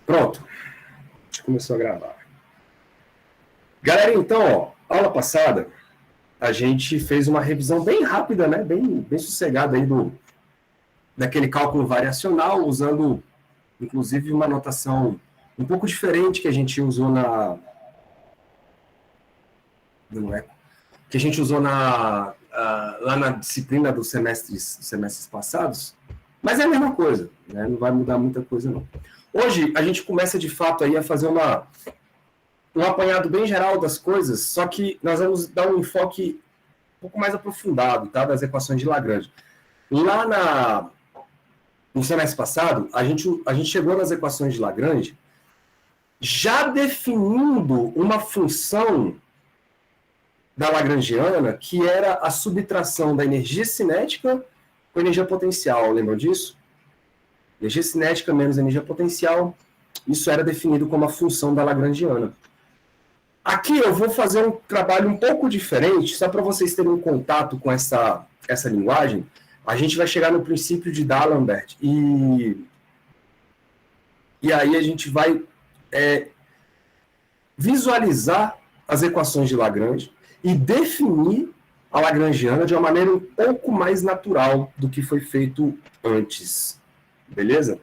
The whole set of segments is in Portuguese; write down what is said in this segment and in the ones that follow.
Pronto, a gente começou a gravar. Galera, então, aula passada, a gente fez uma revisão bem rápida, né? Bem sossegada aí daquele cálculo variacional, usando, inclusive, uma notação um pouco diferente que a gente usou que a gente usou lá na disciplina dos semestres passados, mas é a mesma coisa, né? Não vai mudar muita coisa, não. Hoje, a gente começa, de fato, aí a fazer um apanhado bem geral das coisas, só que nós vamos dar um enfoque um pouco mais aprofundado, tá? Das equações de Lagrange. Lá no semestre passado, a gente chegou nas equações de Lagrange já definindo uma função da Lagrangiana, que era a subtração da energia cinética com energia potencial. Lembram disso? Energia cinética menos energia potencial. Isso era definido como a função da Lagrangiana. Aqui eu vou fazer um trabalho um pouco diferente, só para vocês terem um contato com essa linguagem. A gente vai chegar no princípio de D'Alembert e aí a gente vai visualizar as equações de Lagrange e definir a Lagrangiana de uma maneira um pouco mais natural do que foi feito antes. Beleza?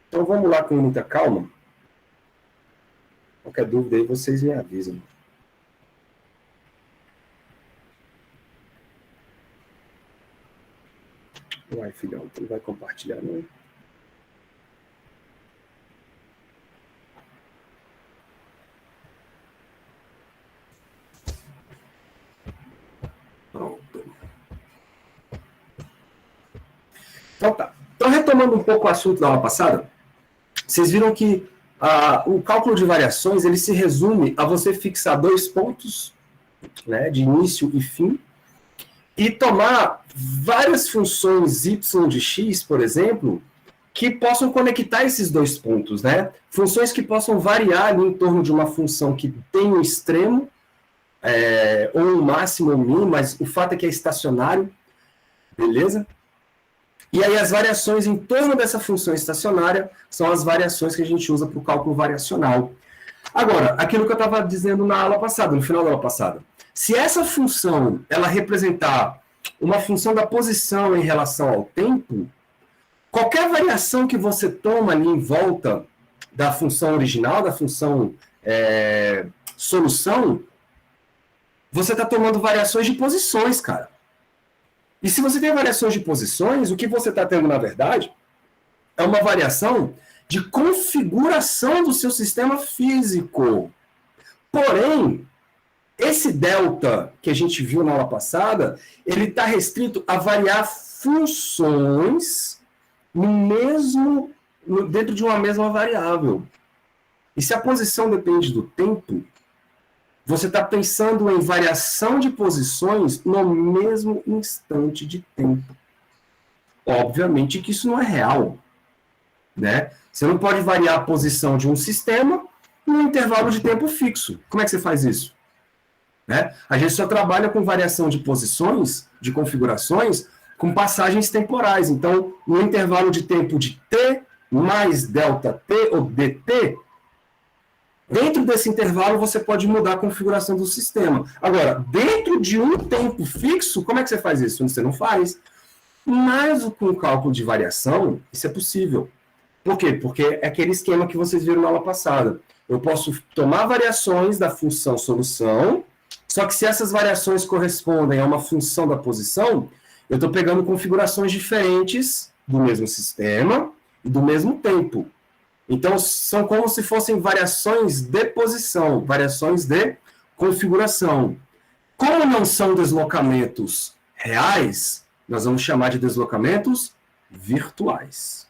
Então vamos lá com muita calma. Qualquer dúvida aí, vocês me avisam. Uai, filhão, tu não vai compartilhar, não? Pronto. Então tá. Então, retomando um pouco o assunto da aula passada, vocês viram que o cálculo de variações ele se resume a você fixar dois pontos, né, de início e fim, e tomar várias funções y de x, por exemplo, que possam conectar esses dois pontos, né? Funções que possam variar ali em torno de uma função que tem um extremo, ou um máximo ou um mínimo, mas o fato é que é estacionário, beleza? E aí as variações em torno dessa função estacionária são as variações que a gente usa para o cálculo variacional. Agora, aquilo que eu estava dizendo na aula passada, no final da aula passada. Se essa função ela representar uma função da posição em relação ao tempo, qualquer variação que você toma ali em volta da função original, da função solução, você está tomando variações de posições, cara. E se você tem variações de posições, o que você está tendo, na verdade, é uma variação de configuração do seu sistema físico. Porém, esse delta que a gente viu na aula passada, ele está restrito a variar funções dentro de uma mesma variável. E se a posição depende do tempo, você está pensando em variação de posições no mesmo instante de tempo. Obviamente que isso não é real, né? Você não pode variar a posição de um sistema num intervalo de tempo fixo. Como é que você faz isso? Né? A gente só trabalha com variação de posições, de configurações, com passagens temporais. Então, no intervalo de tempo de t mais delta t ou dt, dentro desse intervalo você pode mudar a configuração do sistema. Agora, dentro de um tempo fixo, como é que você faz isso? Você não faz. Mas com o cálculo de variação, isso é possível. Por quê? Porque é aquele esquema que vocês viram na aula passada. Eu posso tomar variações da função solução, só que se essas variações correspondem a uma função da posição, eu estou pegando configurações diferentes do mesmo sistema e do mesmo tempo. Então, são como se fossem variações de posição, variações de configuração. Como não são deslocamentos reais, nós vamos chamar de deslocamentos virtuais.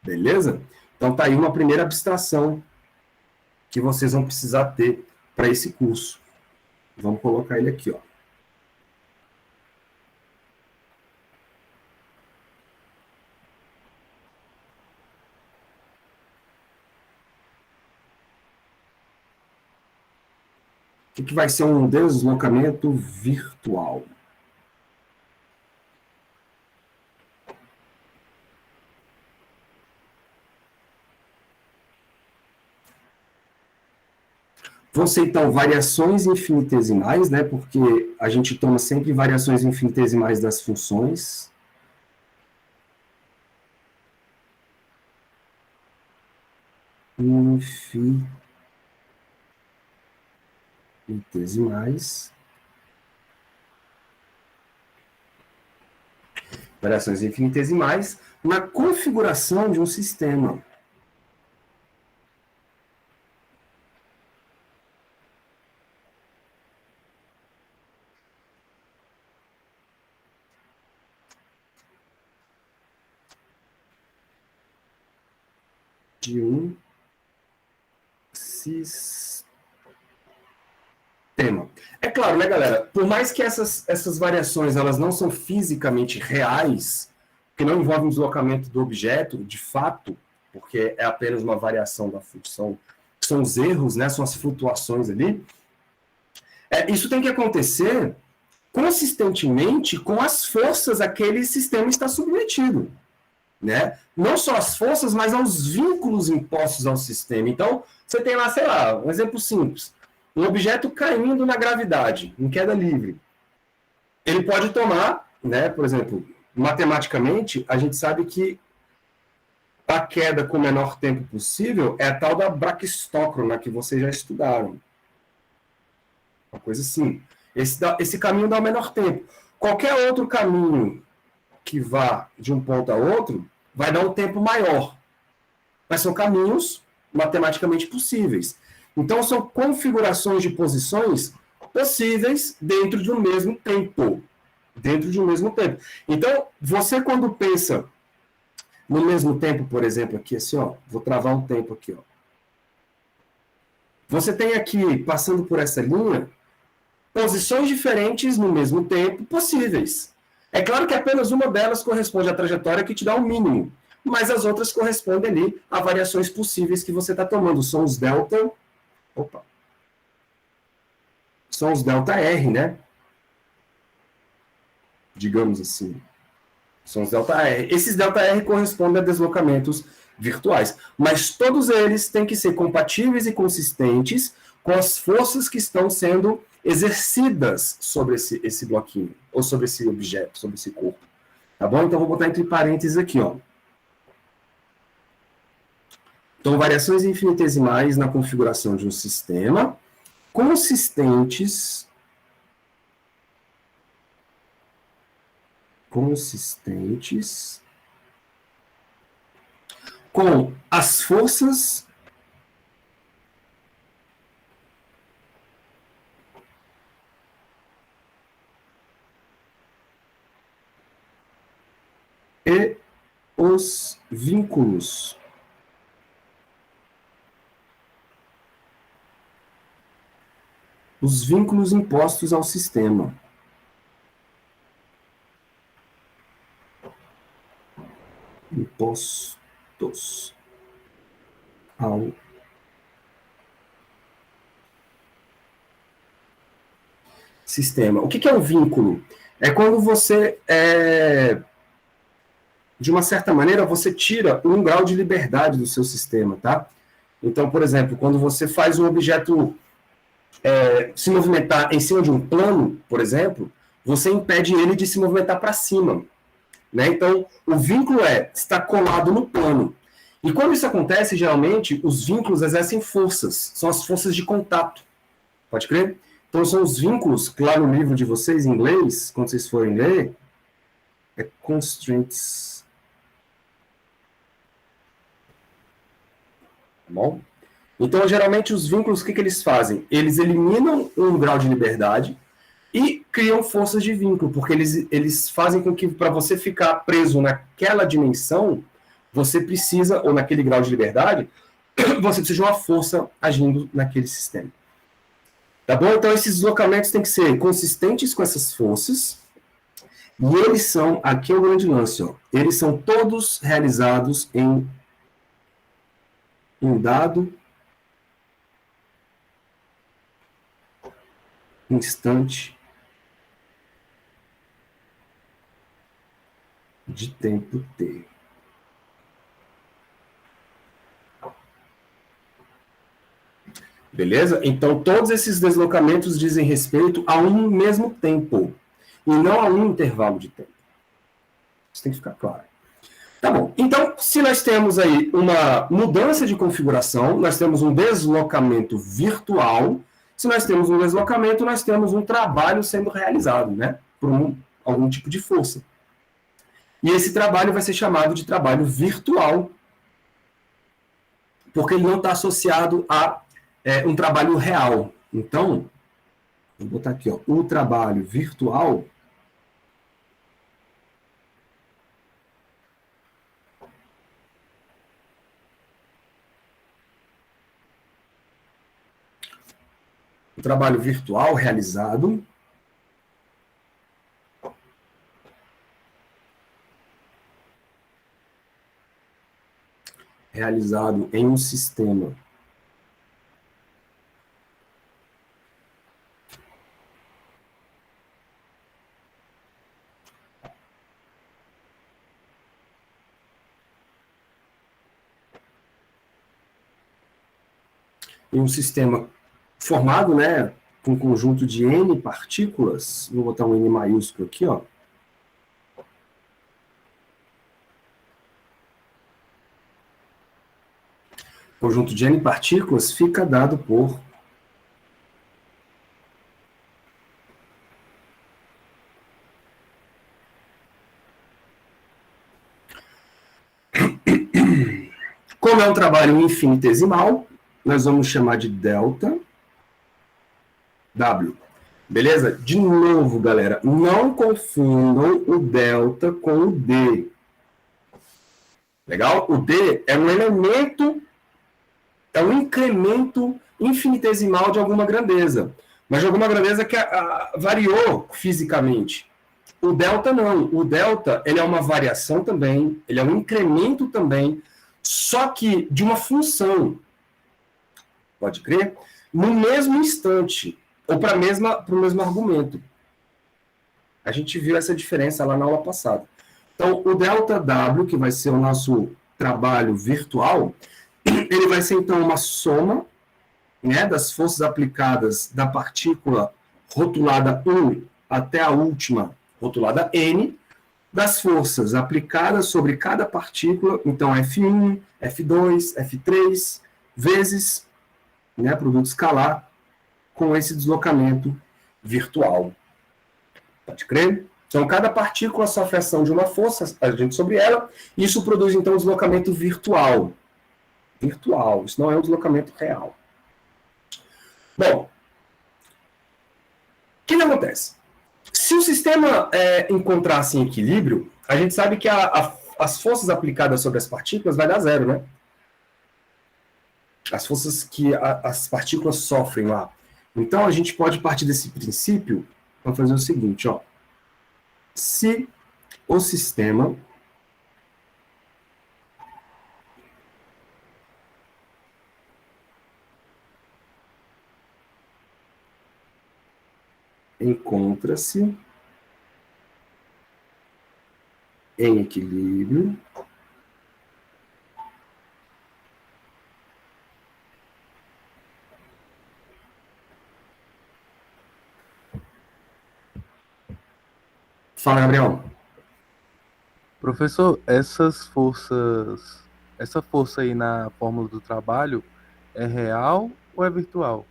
Beleza? Então, tá aí uma primeira abstração que vocês vão precisar ter para esse curso. Vamos colocar ele aqui, ó. O que vai ser um deslocamento virtual? Vão ser, então, variações infinitesimais, né? Porque a gente toma sempre variações infinitesimais das funções. Infinitesimais. Variações infinitesimais na configuração de um sistema. De um sistema. É claro, né, galera? Por mais que essas variações elas não são fisicamente reais, que não envolvem o deslocamento do objeto, de fato, porque é apenas uma variação da função, são os erros, né, são as flutuações ali, isso tem que acontecer consistentemente com as forças a que aquele sistema está submetido. Né? Não só as forças, mas aos vínculos impostos ao sistema. Então, você tem lá, sei lá, um exemplo simples. Um objeto caindo na gravidade, em queda livre. Ele pode tomar, né, por exemplo, matematicamente, a gente sabe que a queda com o menor tempo possível é a tal da braquistócrona, que vocês já estudaram. Uma coisa assim. Esse caminho dá o menor tempo. Qualquer outro caminho que vá de um ponto a outro vai dar um tempo maior. Mas são caminhos matematicamente possíveis. Então, são configurações de posições possíveis dentro de um mesmo tempo. Dentro de um mesmo tempo. Então, você quando pensa no mesmo tempo, por exemplo, aqui assim, ó, vou travar um tempo aqui, ó. Você tem aqui, passando por essa linha, posições diferentes no mesmo tempo possíveis. É claro que apenas uma delas corresponde à trajetória que te dá o mínimo, mas as outras correspondem ali a variações possíveis que você está tomando. São os delta. Opa! São os delta R, né? Digamos assim. São os delta R. Esses delta R correspondem a deslocamentos virtuais, mas todos eles têm que ser compatíveis e consistentes com as forças que estão sendo exercidas sobre esse bloquinho, ou sobre esse objeto, sobre esse corpo. Tá bom? Então, vou botar entre parênteses aqui, ó. Então, variações infinitesimais na configuração de um sistema consistentes com as forças e os vínculos impostos ao sistema. Impostos ao sistema. O que é um vínculo? É quando você, de uma certa maneira, você tira um grau de liberdade do seu sistema, tá? Então, por exemplo, quando você faz um objeto se movimentar em cima de um plano, por exemplo, você impede ele de se movimentar para cima. Né? Então, o vínculo está colado no plano. E quando isso acontece, geralmente, os vínculos exercem forças, são as forças de contato. Pode crer? Então, são os vínculos, que lá no livro de vocês, em inglês, quando vocês forem ler, é constraints. Tá bom? Então, geralmente, os vínculos, o que eles fazem? Eles eliminam um grau de liberdade e criam forças de vínculo, porque eles fazem com que, para você ficar preso naquela dimensão, você precisa, ou naquele grau de liberdade, você precisa de uma força agindo naquele sistema. Tá bom? Então, esses deslocamentos têm que ser consistentes com essas forças, e eles são, aqui é o grande lance, ó, eles são todos realizados em um dado instante de tempo t. Beleza? Então, todos esses deslocamentos dizem respeito a um mesmo tempo, e não a um intervalo de tempo. Isso tem que ficar claro. Tá bom. Então, se nós temos aí uma mudança de configuração, nós temos um deslocamento virtual. Se nós temos um deslocamento, nós temos um trabalho sendo realizado, né? Por algum tipo de força. E esse trabalho vai ser chamado de trabalho virtual, porque ele não está associado a um trabalho real. Então, vou botar aqui, ó, o trabalho virtual. O trabalho virtual realizado em um sistema formado, né, com um conjunto de N partículas. Vou botar um N maiúsculo aqui, ó. Conjunto de N partículas fica dado por como é um trabalho infinitesimal, nós vamos chamar de delta W. Beleza? De novo, galera, não confundam o delta com o D. Legal? O D é um elemento, é um incremento infinitesimal de alguma grandeza, mas de alguma grandeza que variou fisicamente. O delta não. O delta, ele é uma variação também, ele é um incremento também, só que de uma função. Pode crer? No mesmo instante, ou para o mesmo argumento. A gente viu essa diferença lá na aula passada. Então, o delta W, que vai ser o nosso trabalho virtual, ele vai ser, então, uma soma, né, das forças aplicadas da partícula rotulada 1 até a última rotulada N, das forças aplicadas sobre cada partícula, então F1, F2, F3, vezes, né, produto escalar, com esse deslocamento virtual. Pode crer? Então, cada partícula sofre ação de uma força agente sobre ela, e isso produz, então, um deslocamento virtual. Virtual, isso não é um deslocamento real. Bom, o que acontece? Se o sistema encontrasse em equilíbrio, a gente sabe que as forças aplicadas sobre as partículas vai dar zero, né? As forças que as partículas sofrem lá. Então, a gente pode partir desse princípio para fazer o seguinte, ó. Se o sistema encontra-se em equilíbrio, fala, Gabriel. Professor, essa força aí na fórmula do trabalho é real ou é virtual?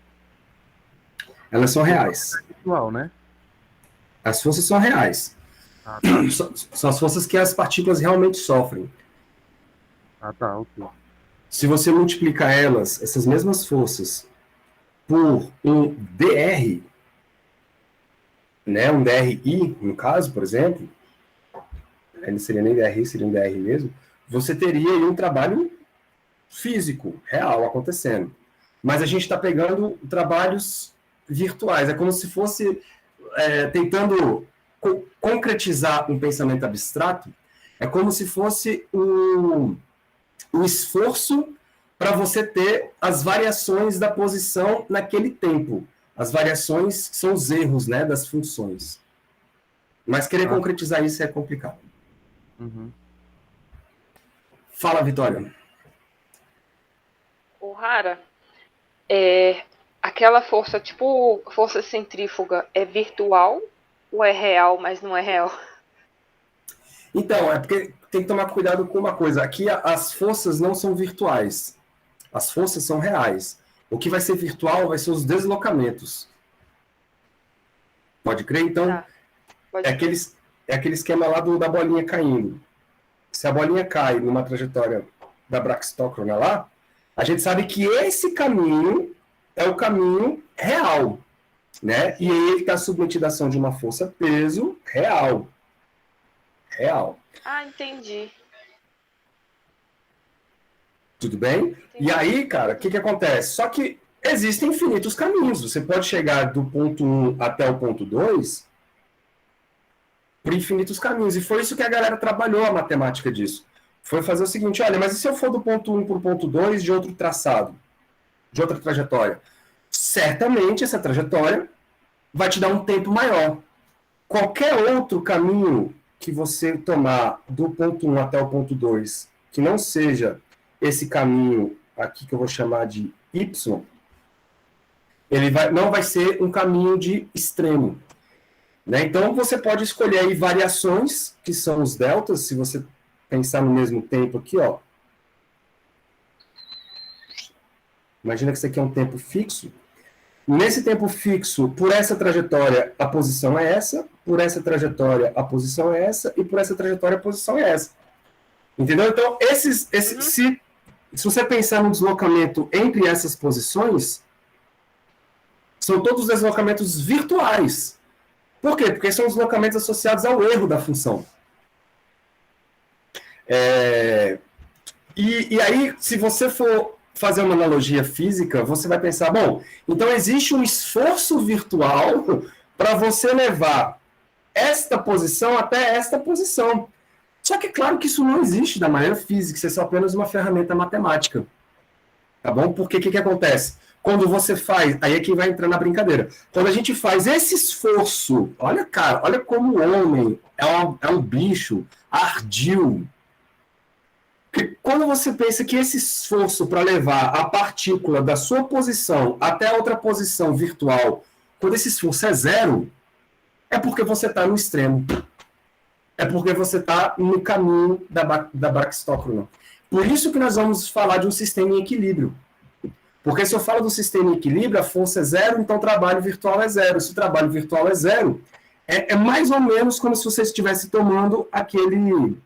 Elas são reais. É virtual, né? As forças são reais. Ah, tá. São as forças que as partículas realmente sofrem. Ah, tá, ok. Se você multiplicar elas, essas mesmas forças, por um dr, né, um dri, no caso, por exemplo, não seria nem dri, seria um dr mesmo, você teria aí um trabalho físico, real, acontecendo. Mas a gente está pegando trabalhos virtuais. É como se fosse tentando concretizar um pensamento abstrato. É como se fosse um esforço para você ter as variações da posição naquele tempo. As variações são os erros, né, das funções. Mas querer concretizar isso é complicado. Uhum. Fala, Vitória. O Rara, aquela força, tipo força centrífuga, é virtual ou é real, mas não é real? Então, é porque tem que tomar cuidado com uma coisa. Aqui as forças não são virtuais. As forças são reais. O que vai ser virtual vai ser os deslocamentos. Pode crer? Então, Tá, é pode crer. aquele, é aquele esquema lá da bolinha caindo. Se a bolinha cai numa trajetória da braxtócrona lá, a gente sabe que esse caminho é o caminho real, né? E aí ele está submetido à ação de uma força-peso real. Real. Ah, entendi. Tudo bem? E Entendi. aí, cara, o que acontece? Só que existem infinitos caminhos. Você pode chegar do ponto 1 até o ponto 2 por infinitos caminhos. E foi isso que a galera trabalhou, a matemática disso. Foi fazer o seguinte, olha, mas e se eu for do ponto 1 para o ponto 2 de outro traçado, de outra trajetória? Certamente essa trajetória vai te dar um tempo maior. Qualquer outro caminho que você tomar do ponto 1 até o ponto 2, que não seja esse caminho aqui que eu vou chamar de Y, não vai ser um caminho de extremo. Né? Então, você pode escolher aí variações, que são os deltas, se você pensar no mesmo tempo aqui, ó. Imagina que isso aqui é um tempo fixo. Nesse tempo fixo, por essa trajetória, a posição é essa, por essa trajetória, a posição é essa, e por essa trajetória, a posição é essa. Entendeu? Então, se você pensar no deslocamento entre essas posições, são todos deslocamentos virtuais. Por quê? Porque são deslocamentos associados ao erro da função. E aí, se você for fazer uma analogia física, você vai pensar, bom, então existe um esforço virtual para você levar esta posição até esta posição. Só que é claro que isso não existe da maneira física, isso é só apenas uma ferramenta matemática. Tá bom? Porque o que acontece? Quando você faz, aí é que vai entrar na brincadeira. Quando a gente faz esse esforço, olha, cara, olha como o homem é um bicho ardil. Porque quando você pensa que esse esforço para levar a partícula da sua posição até a outra posição virtual, quando esse esforço é zero, é porque você está no extremo. É porque você está no caminho da braxtócrona. Por isso que nós vamos falar de um sistema em equilíbrio. Porque se eu falo do sistema em equilíbrio, a força é zero, então o trabalho virtual é zero. Se o trabalho virtual é zero, é mais ou menos como se você estivesse tomando aquele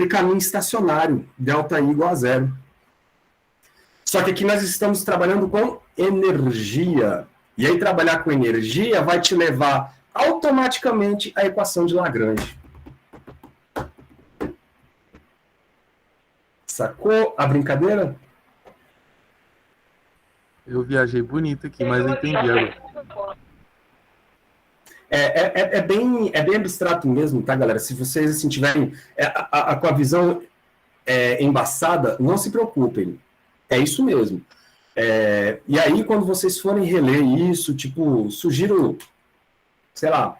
caminho estacionário, delta I igual a zero. Só que aqui nós estamos trabalhando com energia. E aí trabalhar com energia vai te levar automaticamente à equação de Lagrange. Sacou a brincadeira? Eu viajei bonito aqui, mas eu entendi agora. É bem abstrato mesmo, tá, galera? Se vocês assim, tiverem com a visão embaçada, não se preocupem. É isso mesmo. E aí, quando vocês forem reler isso, tipo, sugiro, sei lá,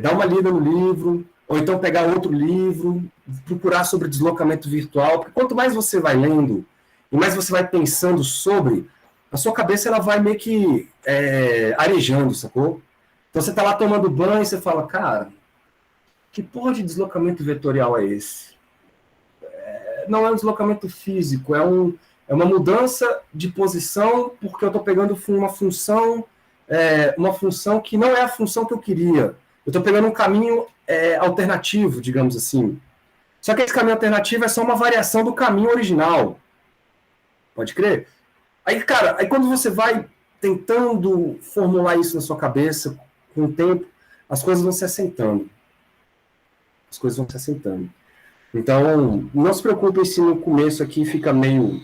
dar uma lida no livro, ou então pegar outro livro, procurar sobre deslocamento virtual, porque quanto mais você vai lendo, e mais você vai pensando sobre, a sua cabeça ela vai meio que arejando, sacou? Então você tá lá tomando banho e você fala, cara, que porra de deslocamento vetorial é esse? Não é um deslocamento físico, é uma mudança de posição porque eu estou pegando uma função que não é a função que eu queria. Eu estou pegando um caminho alternativo, digamos assim. Só que esse caminho alternativo é só uma variação do caminho original. Pode crer? Aí, cara, quando você vai tentando formular isso na sua cabeça, com o tempo, as coisas vão se assentando. As coisas vão se assentando. Então, não se preocupem se no começo aqui fica meio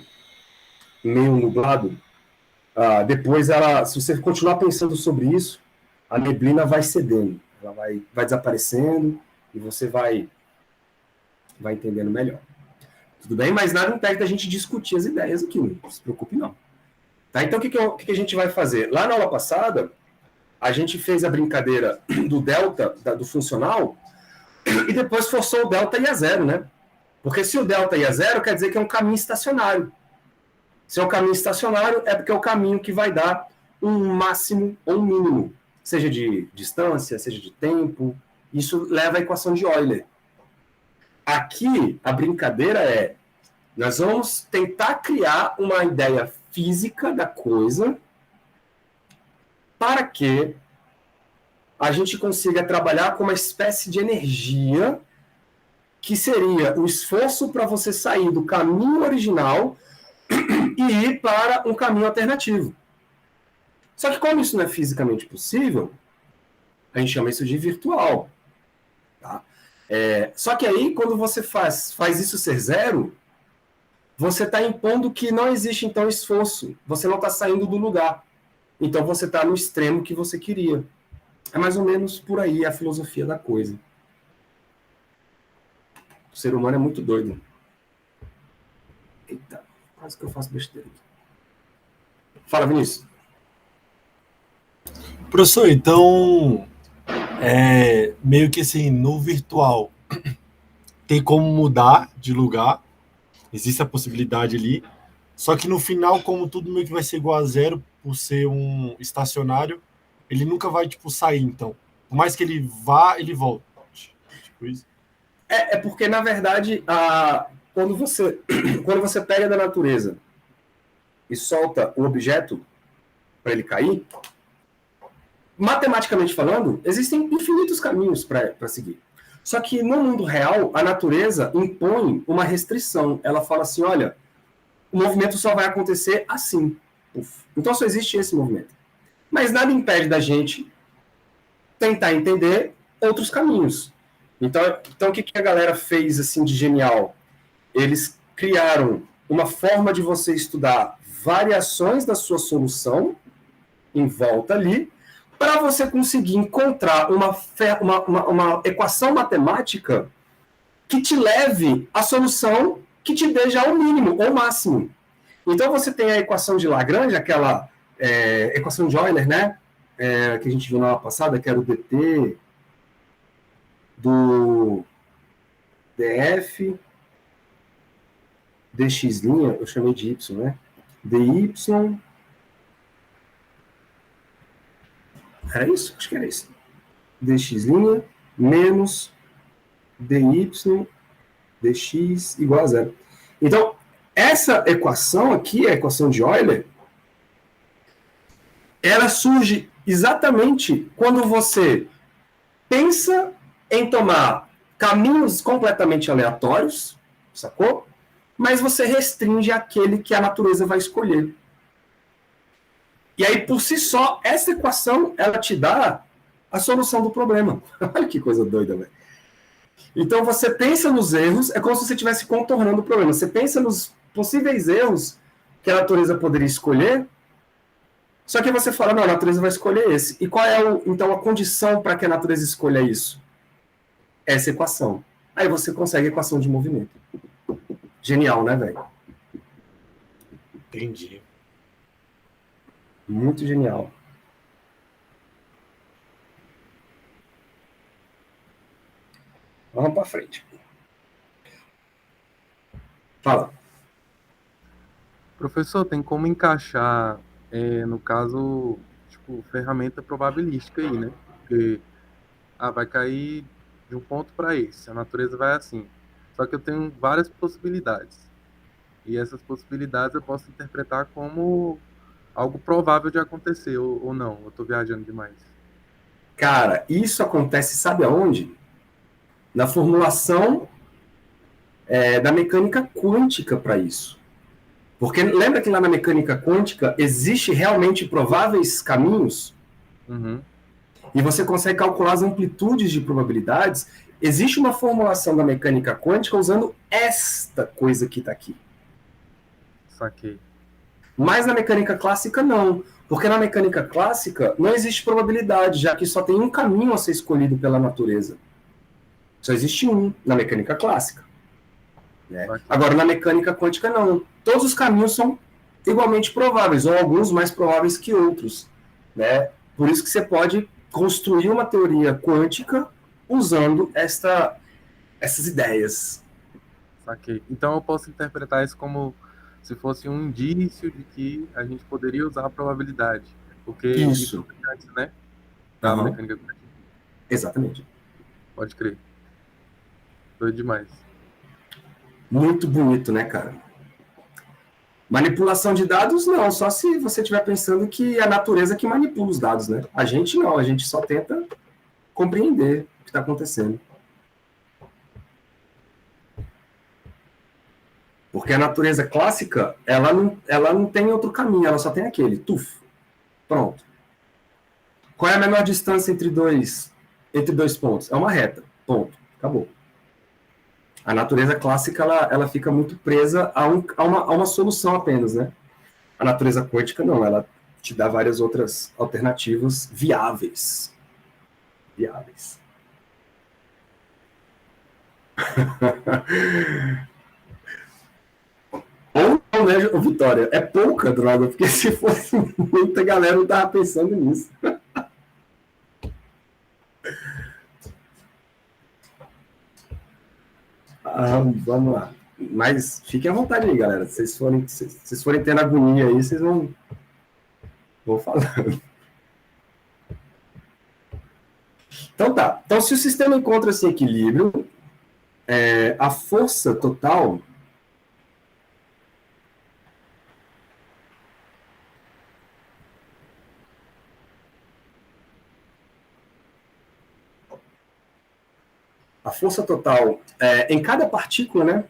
nublado. Depois, se você continuar pensando sobre isso, a neblina vai cedendo. Ela vai desaparecendo e você vai entendendo melhor. Tudo bem? Mas nada impede da gente discutir as ideias aqui. Não se preocupe, não. Tá? Então, o que a gente vai fazer? Lá na aula passada, a gente fez a brincadeira do delta, do funcional, e depois forçou o delta ir a zero, né? Porque se o delta ir a zero, quer dizer que é um caminho estacionário. Se é o caminho estacionário, é porque é o caminho que vai dar um máximo ou um mínimo, seja de distância, seja de tempo. Isso leva à equação de Euler. Aqui, a brincadeira é, nós vamos tentar criar uma ideia física da coisa para que a gente consiga trabalhar com uma espécie de energia que seria o esforço para você sair do caminho original e ir para um caminho alternativo. Só que como isso não é fisicamente possível, a gente chama isso de virtual. Tá? Só que aí, quando você faz isso ser zero, você está impondo que não existe, então, esforço. Você não está saindo do lugar. Então, você está no extremo que você queria. É mais ou menos por aí a filosofia da coisa. O ser humano é muito doido. Eita, quase que eu faço besteira. Fala, Vinícius. Professor, então, meio que assim, no virtual, tem como mudar de lugar, existe a possibilidade ali, só que no final, como tudo meio que vai ser igual a zero, por ser um estacionário, ele nunca vai, tipo, sair, então. Por mais que ele vá, ele volta. Tipo isso. É porque, na verdade, quando você pega da natureza e solta o objeto para ele cair, matematicamente falando, existem infinitos caminhos para seguir. Só que no mundo real, a natureza impõe uma restrição. Ela fala assim, olha, o movimento só vai acontecer assim. Então só existe esse movimento. Mas nada impede da gente tentar entender outros caminhos. Então o que a galera fez assim de genial? Eles criaram uma forma de você estudar variações da sua solução em volta ali, para você conseguir encontrar uma equação matemática que te leve à solução que te dê já o mínimo ou o máximo. Então você tem a equação de Lagrange, aquela equação de Euler, né? Que a gente viu na aula passada, que era o dt do df dx', eu chamei de y, né? dy, era isso? Acho que era isso. dx' menos dy dx igual a zero. Então, essa equação aqui, a equação de Euler, ela surge exatamente quando você pensa em tomar caminhos completamente aleatórios, sacou? Mas você restringe aquele que a natureza vai escolher. E aí, por si só, essa equação, ela te dá a solução do problema. Olha que coisa doida, velho. Então, você pensa nos erros, é como se você estivesse contornando o problema. Você pensa nos possíveis erros que a natureza poderia escolher, só que você fala, não, a natureza vai escolher esse. E qual é, então, a condição para que a natureza escolha isso? Essa equação. Aí você consegue a equação de movimento. Genial, né, velho? Entendi. Muito genial. Vamos para frente. Fala. Professor, tem como encaixar, no caso, tipo, ferramenta probabilística aí, né? Porque vai cair de um ponto para esse, a natureza vai assim. Só que eu tenho várias possibilidades. E essas possibilidades eu posso interpretar como algo provável de acontecer, ou não. Eu estou viajando demais. Cara, isso acontece, sabe aonde? Na formulação da mecânica quântica para isso. Porque lembra que lá na mecânica quântica existe realmente prováveis caminhos? Uhum. E você consegue calcular as amplitudes de probabilidades. Existe uma formulação da mecânica quântica usando esta coisa que está aqui. Saquei. Mas na mecânica clássica, não. Porque na mecânica clássica não existe probabilidade, já que só tem um caminho a ser escolhido pela natureza. Só existe um na mecânica clássica. Né? Agora, na mecânica quântica, não. Todos os caminhos são igualmente prováveis, ou alguns mais prováveis que outros. Né? Por isso que você pode construir uma teoria quântica usando essas ideias. Saquei. Então eu posso interpretar isso como se fosse um indício de que a gente poderia usar a probabilidade. Porque Isso. é antes, né? Da Aham. mecânica quântica. Exatamente. Pode crer. Doido demais. Muito bonito, né, cara? Manipulação de dados, não, só se você estiver pensando que é a natureza que manipula os dados, né? A gente não, a gente só tenta compreender o que está acontecendo. Porque a natureza clássica, ela não tem outro caminho, ela só tem aquele, tuf, pronto. Qual é a menor distância entre dois pontos? É uma reta, ponto, acabou. A natureza clássica, ela fica muito presa a uma solução apenas, né? A natureza quântica, não, ela te dá várias outras alternativas viáveis. Viáveis. Ou não, né, Vitória? É pouca droga, porque se fosse muita galera não tava pensando nisso. Vamos lá. Mas fiquem à vontade aí, galera. Se vocês forem tendo agonia aí, vocês vão falando. Então tá. Então, se o sistema encontra-se em equilíbrio, a força total em cada partícula, né?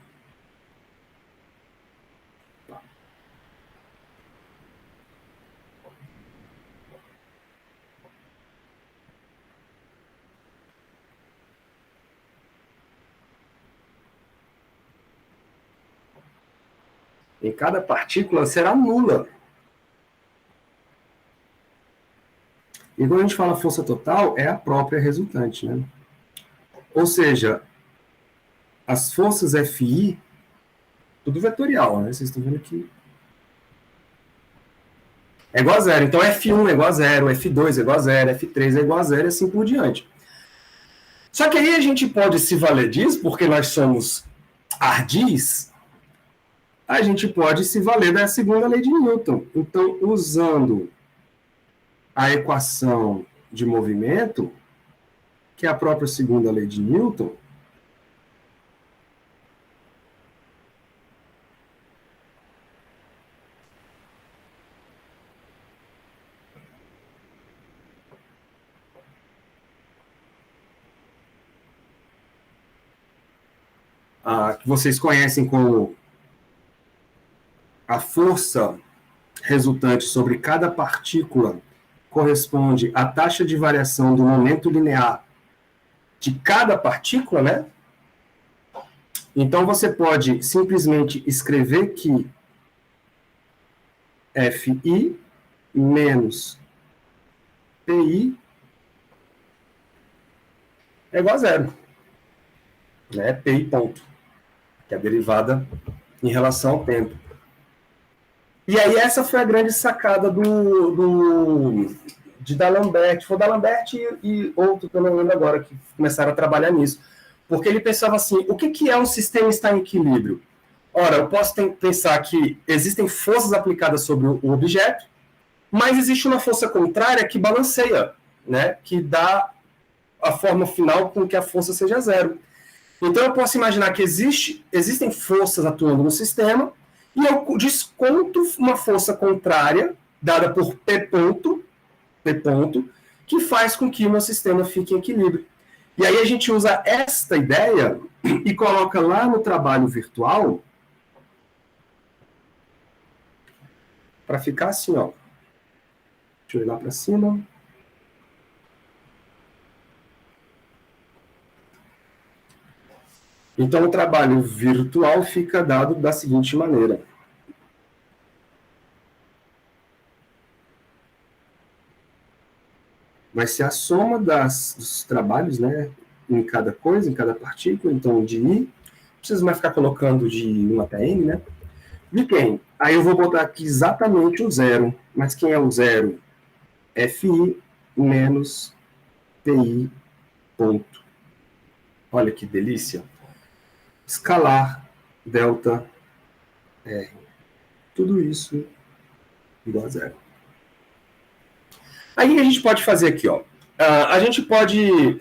Em cada partícula será nula. E quando a gente fala força total, é a própria resultante, né? Ou seja, as forças Fi, tudo vetorial, né? Vocês estão vendo aqui. É igual a zero. Então, F1 é igual a zero, F2 é igual a zero, F3 é igual a zero e assim por diante. Só que aí a gente pode se valer disso, porque nós somos ardis, a gente pode se valer da segunda lei de Newton. Então, usando a equação de movimento, que é a própria segunda lei de Newton, que vocês conhecem como a força resultante sobre cada partícula corresponde à taxa de variação do momento linear de cada partícula, né? Então, você pode simplesmente escrever que Fi menos Pi é igual a zero. Né? Pi ponto. Que é a derivada em relação ao tempo. E aí essa foi a grande sacada de D'Alembert. Foi D'Alembert e outro que eu não lembro agora, que começaram a trabalhar nisso. Porque ele pensava assim, o que é um sistema estar em equilíbrio? Ora, eu posso pensar que existem forças aplicadas sobre o objeto, mas existe uma força contrária que balanceia, né? Que dá a forma final com que a força seja zero. Então eu posso imaginar que existem forças atuando no sistema e eu desconto uma força contrária, dada por P ponto, que faz com que o meu sistema fique em equilíbrio. E aí a gente usa esta ideia e coloca lá no trabalho virtual para ficar assim, ó. Deixa eu ir lá para cima. Então, o trabalho virtual fica dado da seguinte maneira. Vai ser a soma dos trabalhos, né, em cada coisa, em cada partícula. Então, de I, não precisa mais ficar colocando de 1 até N, né? De quem? Aí eu vou botar aqui exatamente o zero. Mas quem é o zero? Fi menos Pi ponto. Olha que delícia. Escalar delta R. tudo isso igual a zero. Aí a gente pode fazer aqui, ó. A gente pode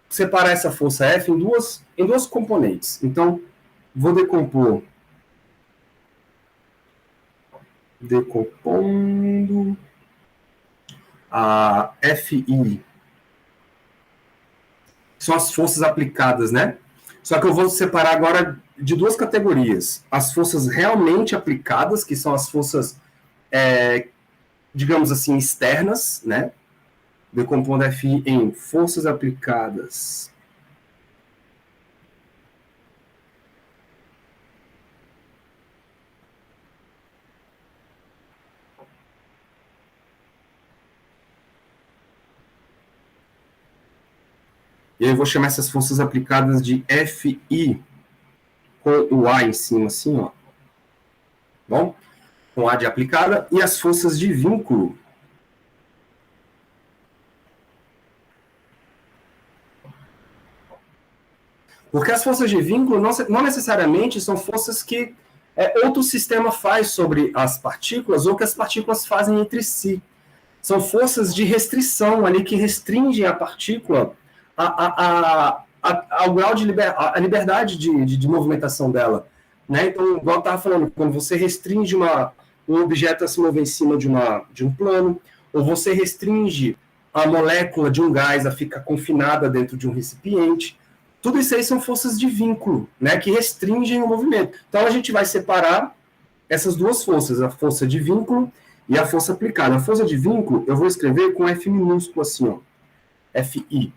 separar essa força F em duas componentes. Então, vou decompondo a FI. São as forças aplicadas, né? Só que eu vou separar agora de duas categorias. As forças realmente aplicadas, que são as forças, digamos assim, externas, né? Decompondo FI em forças aplicadas. E aí eu vou chamar essas forças aplicadas de FI, com o A em cima, assim, ó. Bom? Com A de aplicada. E as forças de vínculo. Porque as forças de vínculo não necessariamente são forças que outro sistema faz sobre as partículas ou que as partículas fazem entre si. São forças de restrição ali que restringem a partícula ao grau de liberdade de movimentação dela. Né? Então, igual eu estava falando, quando você restringe um objeto a se mover em cima de um plano, ou você restringe a molécula de um gás a ficar confinada dentro de um recipiente, tudo isso aí são forças de vínculo, né, que restringem o movimento. Então, a gente vai separar essas duas forças, a força de vínculo e a força aplicada. A força de vínculo, eu vou escrever com F minúsculo assim, ó, FI.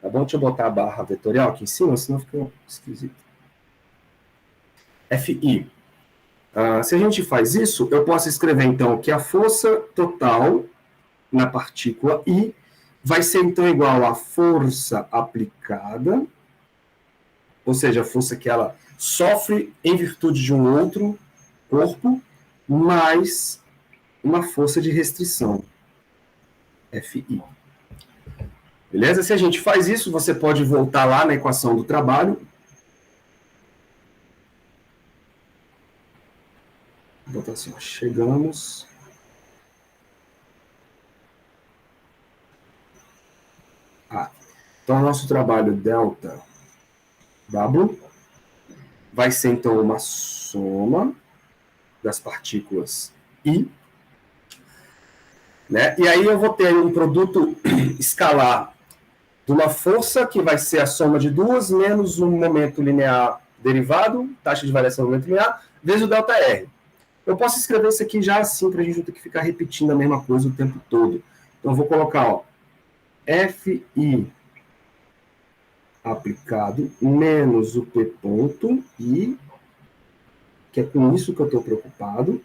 Tá bom? Deixa eu botar a barra vetorial aqui em cima, senão fica esquisito. FI. Se a gente faz isso, eu posso escrever, então, que a força total na partícula I vai ser, então, igual à força aplicada, ou seja, a força que ela sofre em virtude de um outro corpo, mais uma força de restrição, FI. Beleza? Se a gente faz isso, você pode voltar lá na equação do trabalho. Vou botar assim, ó, chegamos. Então, o nosso trabalho delta W vai ser, então, uma soma das partículas I. Né? E aí eu vou ter um produto escalar de uma força que vai ser a soma de duas menos um momento linear derivado, taxa de variação do momento linear, vezes o ΔR. Eu posso escrever isso aqui já assim, para a gente não ter que ficar repetindo a mesma coisa o tempo todo. Então, eu vou colocar, ó, FI aplicado menos o P ponto I, que é com isso que eu estou preocupado.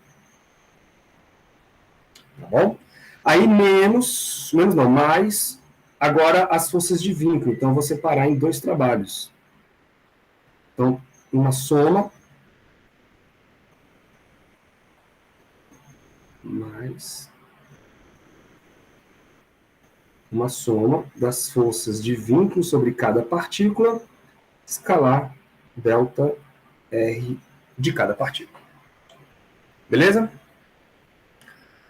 Tá bom? Aí mais, agora as forças de vínculo. Então, eu vou separar em dois trabalhos. Então, uma soma mais uma soma das forças de vínculo sobre cada partícula, escalar delta R de cada partícula. Beleza?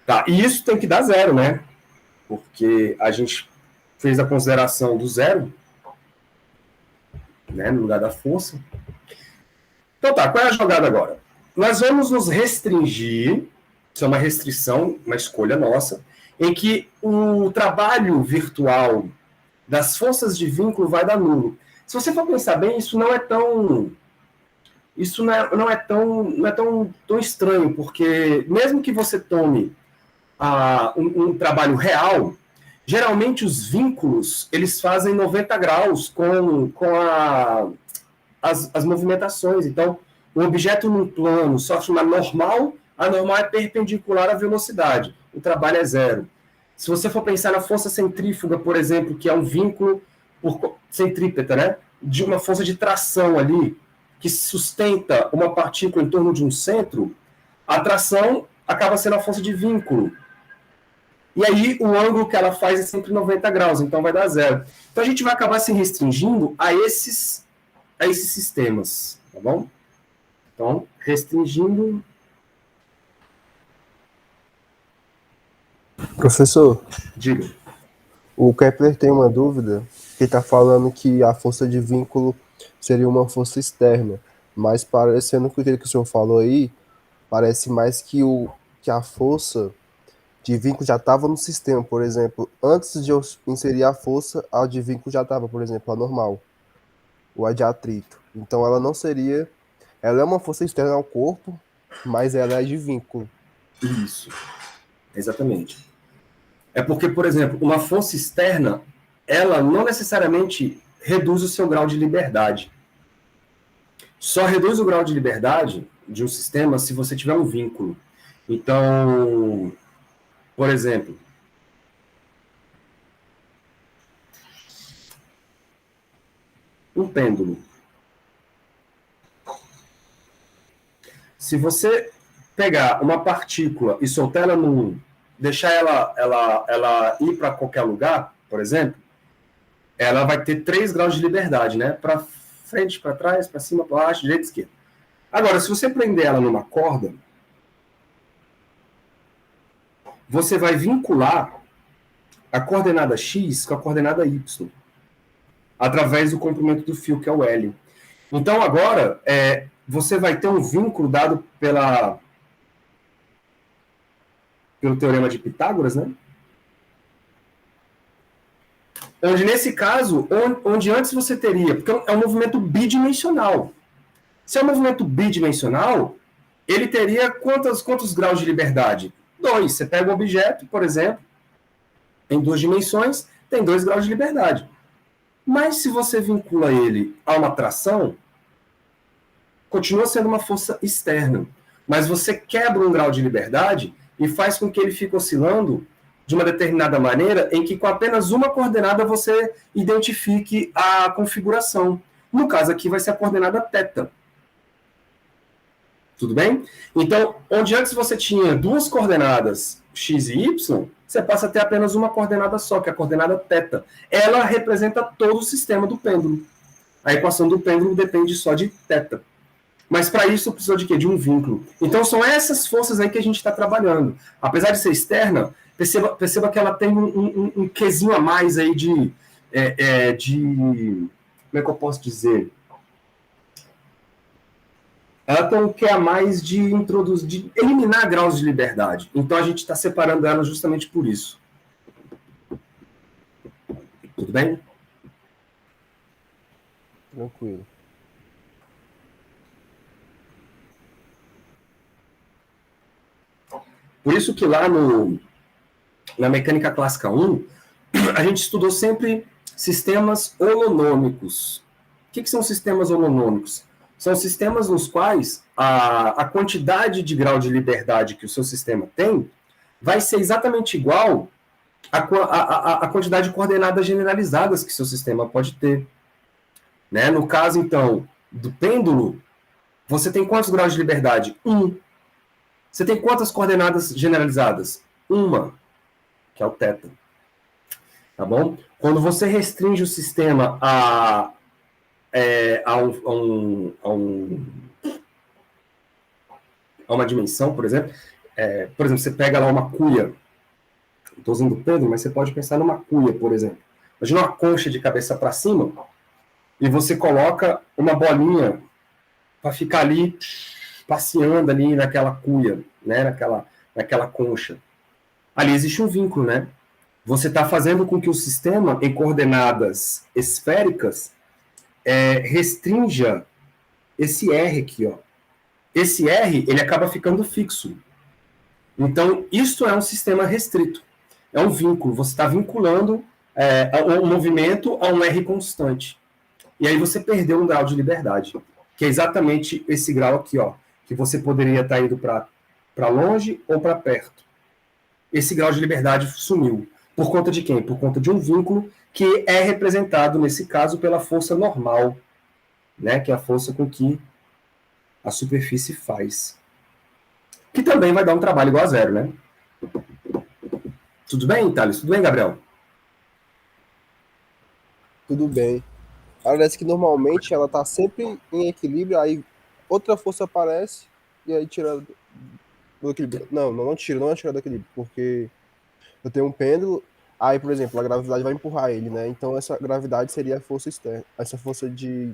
Tá, e isso tem que dar zero, né? Porque a gente fez a consideração do zero, né, no lugar da força. Então tá, qual é a jogada agora? Nós vamos nos restringir, isso é uma restrição, uma escolha nossa, em que o trabalho virtual das forças de vínculo vai dar nulo. Se você for pensar bem, isso não é tão tão estranho, porque mesmo que você tome um trabalho real, geralmente os vínculos eles fazem 90 graus com as movimentações. Então, o objeto num plano sofre uma normal, a normal é perpendicular à velocidade. O trabalho é zero. Se você for pensar na força centrífuga, por exemplo, que é um vínculo centrípeta, né, de uma força de tração ali, que sustenta uma partícula em torno de um centro, a tração acaba sendo a força de vínculo. E aí o ângulo que ela faz é sempre 90 graus, então vai dar zero. Então a gente vai acabar se restringindo a esses sistemas, tá bom? Então, restringindo... Professor, Diga. o Kepler tem uma dúvida, que está falando que a força de vínculo seria uma força externa, mas parecendo que o que o senhor falou aí, parece mais que a força de vínculo já estava no sistema, por exemplo, antes de eu inserir a força, a de vínculo já estava, por exemplo, a normal, ou a de atrito. Então ela não seria, ela é uma força externa ao corpo, mas ela é de vínculo. Isso, exatamente. É porque, por exemplo, uma força externa, ela não necessariamente reduz o seu grau de liberdade. Só reduz o grau de liberdade de um sistema se você tiver um vínculo. Então, por exemplo, um pêndulo. Se você pegar uma partícula e soltar ela deixar ela ir para qualquer lugar, por exemplo, ela vai ter 3 graus de liberdade, né? Para frente, para trás, para cima, para baixo, direita e esquerda. Agora, se você prender ela numa corda, você vai vincular a coordenada x com a coordenada y, através do comprimento do fio, que é o L. Então, agora, você vai ter um vínculo dado pelo teorema de Pitágoras, né? Onde, nesse caso, onde antes você teria... Porque é um movimento bidimensional. Se é um movimento bidimensional, ele teria quantos graus de liberdade? 2. Você pega um objeto, por exemplo, em 2 dimensões, tem 2 graus de liberdade. Mas se você vincula ele a uma tração, continua sendo uma força externa. Mas você quebra um grau de liberdade e faz com que ele fique oscilando de uma determinada maneira em que com apenas uma coordenada você identifique a configuração. No caso aqui vai ser a coordenada θ. Tudo bem? Então, onde antes você tinha 2 coordenadas x e y, você passa a ter apenas uma coordenada só, que é a coordenada θ. Ela representa todo o sistema do pêndulo. A equação do pêndulo depende só de θ. Mas para isso precisa de quê? De um vínculo. Então são essas forças aí que a gente está trabalhando. Apesar de ser externa, perceba que ela tem um quezinho a mais aí de... Como é que eu posso dizer? Ela tem um quê a mais de eliminar graus de liberdade. Então a gente está separando ela justamente por isso. Tudo bem? Tranquilo. Por isso que lá na Mecânica Clássica 1, a gente estudou sempre sistemas holonômicos. O que são sistemas holonômicos? São sistemas nos quais a quantidade de grau de liberdade que o seu sistema tem vai ser exatamente igual à quantidade de coordenadas generalizadas que seu sistema pode ter. Né? No caso, então, do pêndulo, você tem quantos graus de liberdade? 1. Você tem quantas coordenadas generalizadas? 1, que é o θ. Tá bom? Quando você restringe o sistema a uma dimensão, por exemplo, você pega lá uma cuia, estou usando o pêndulo, mas você pode pensar numa cuia, por exemplo. Imagina uma concha de cabeça para cima e você coloca uma bolinha para ficar ali passeando ali naquela cuia, né, naquela concha. Ali existe um vínculo, né? Você está fazendo com que o sistema, em coordenadas esféricas, restrinja esse R aqui, ó. Esse R, ele acaba ficando fixo. Então, isso é um sistema restrito. É um vínculo. Você está vinculando um movimento a um R constante. E aí você perdeu um grau de liberdade, que é exatamente esse grau aqui, ó, que você poderia estar indo para longe ou para perto. Esse grau de liberdade sumiu. Por conta de quem? Por conta de um vínculo que é representado, nesse caso, pela força normal, né, que é a força com que a superfície faz. Que também vai dar um trabalho igual a zero, né? Tudo bem, Thales? Tudo bem, Gabriel? Tudo bem. Parece que normalmente ela está sempre em equilíbrio, aí outra força aparece e aí tira do equilíbrio. Não tira, não é tirar do equilíbrio, porque eu tenho um pêndulo, aí, por exemplo, a gravidade vai empurrar ele, né? Então essa gravidade seria a força externa, essa força de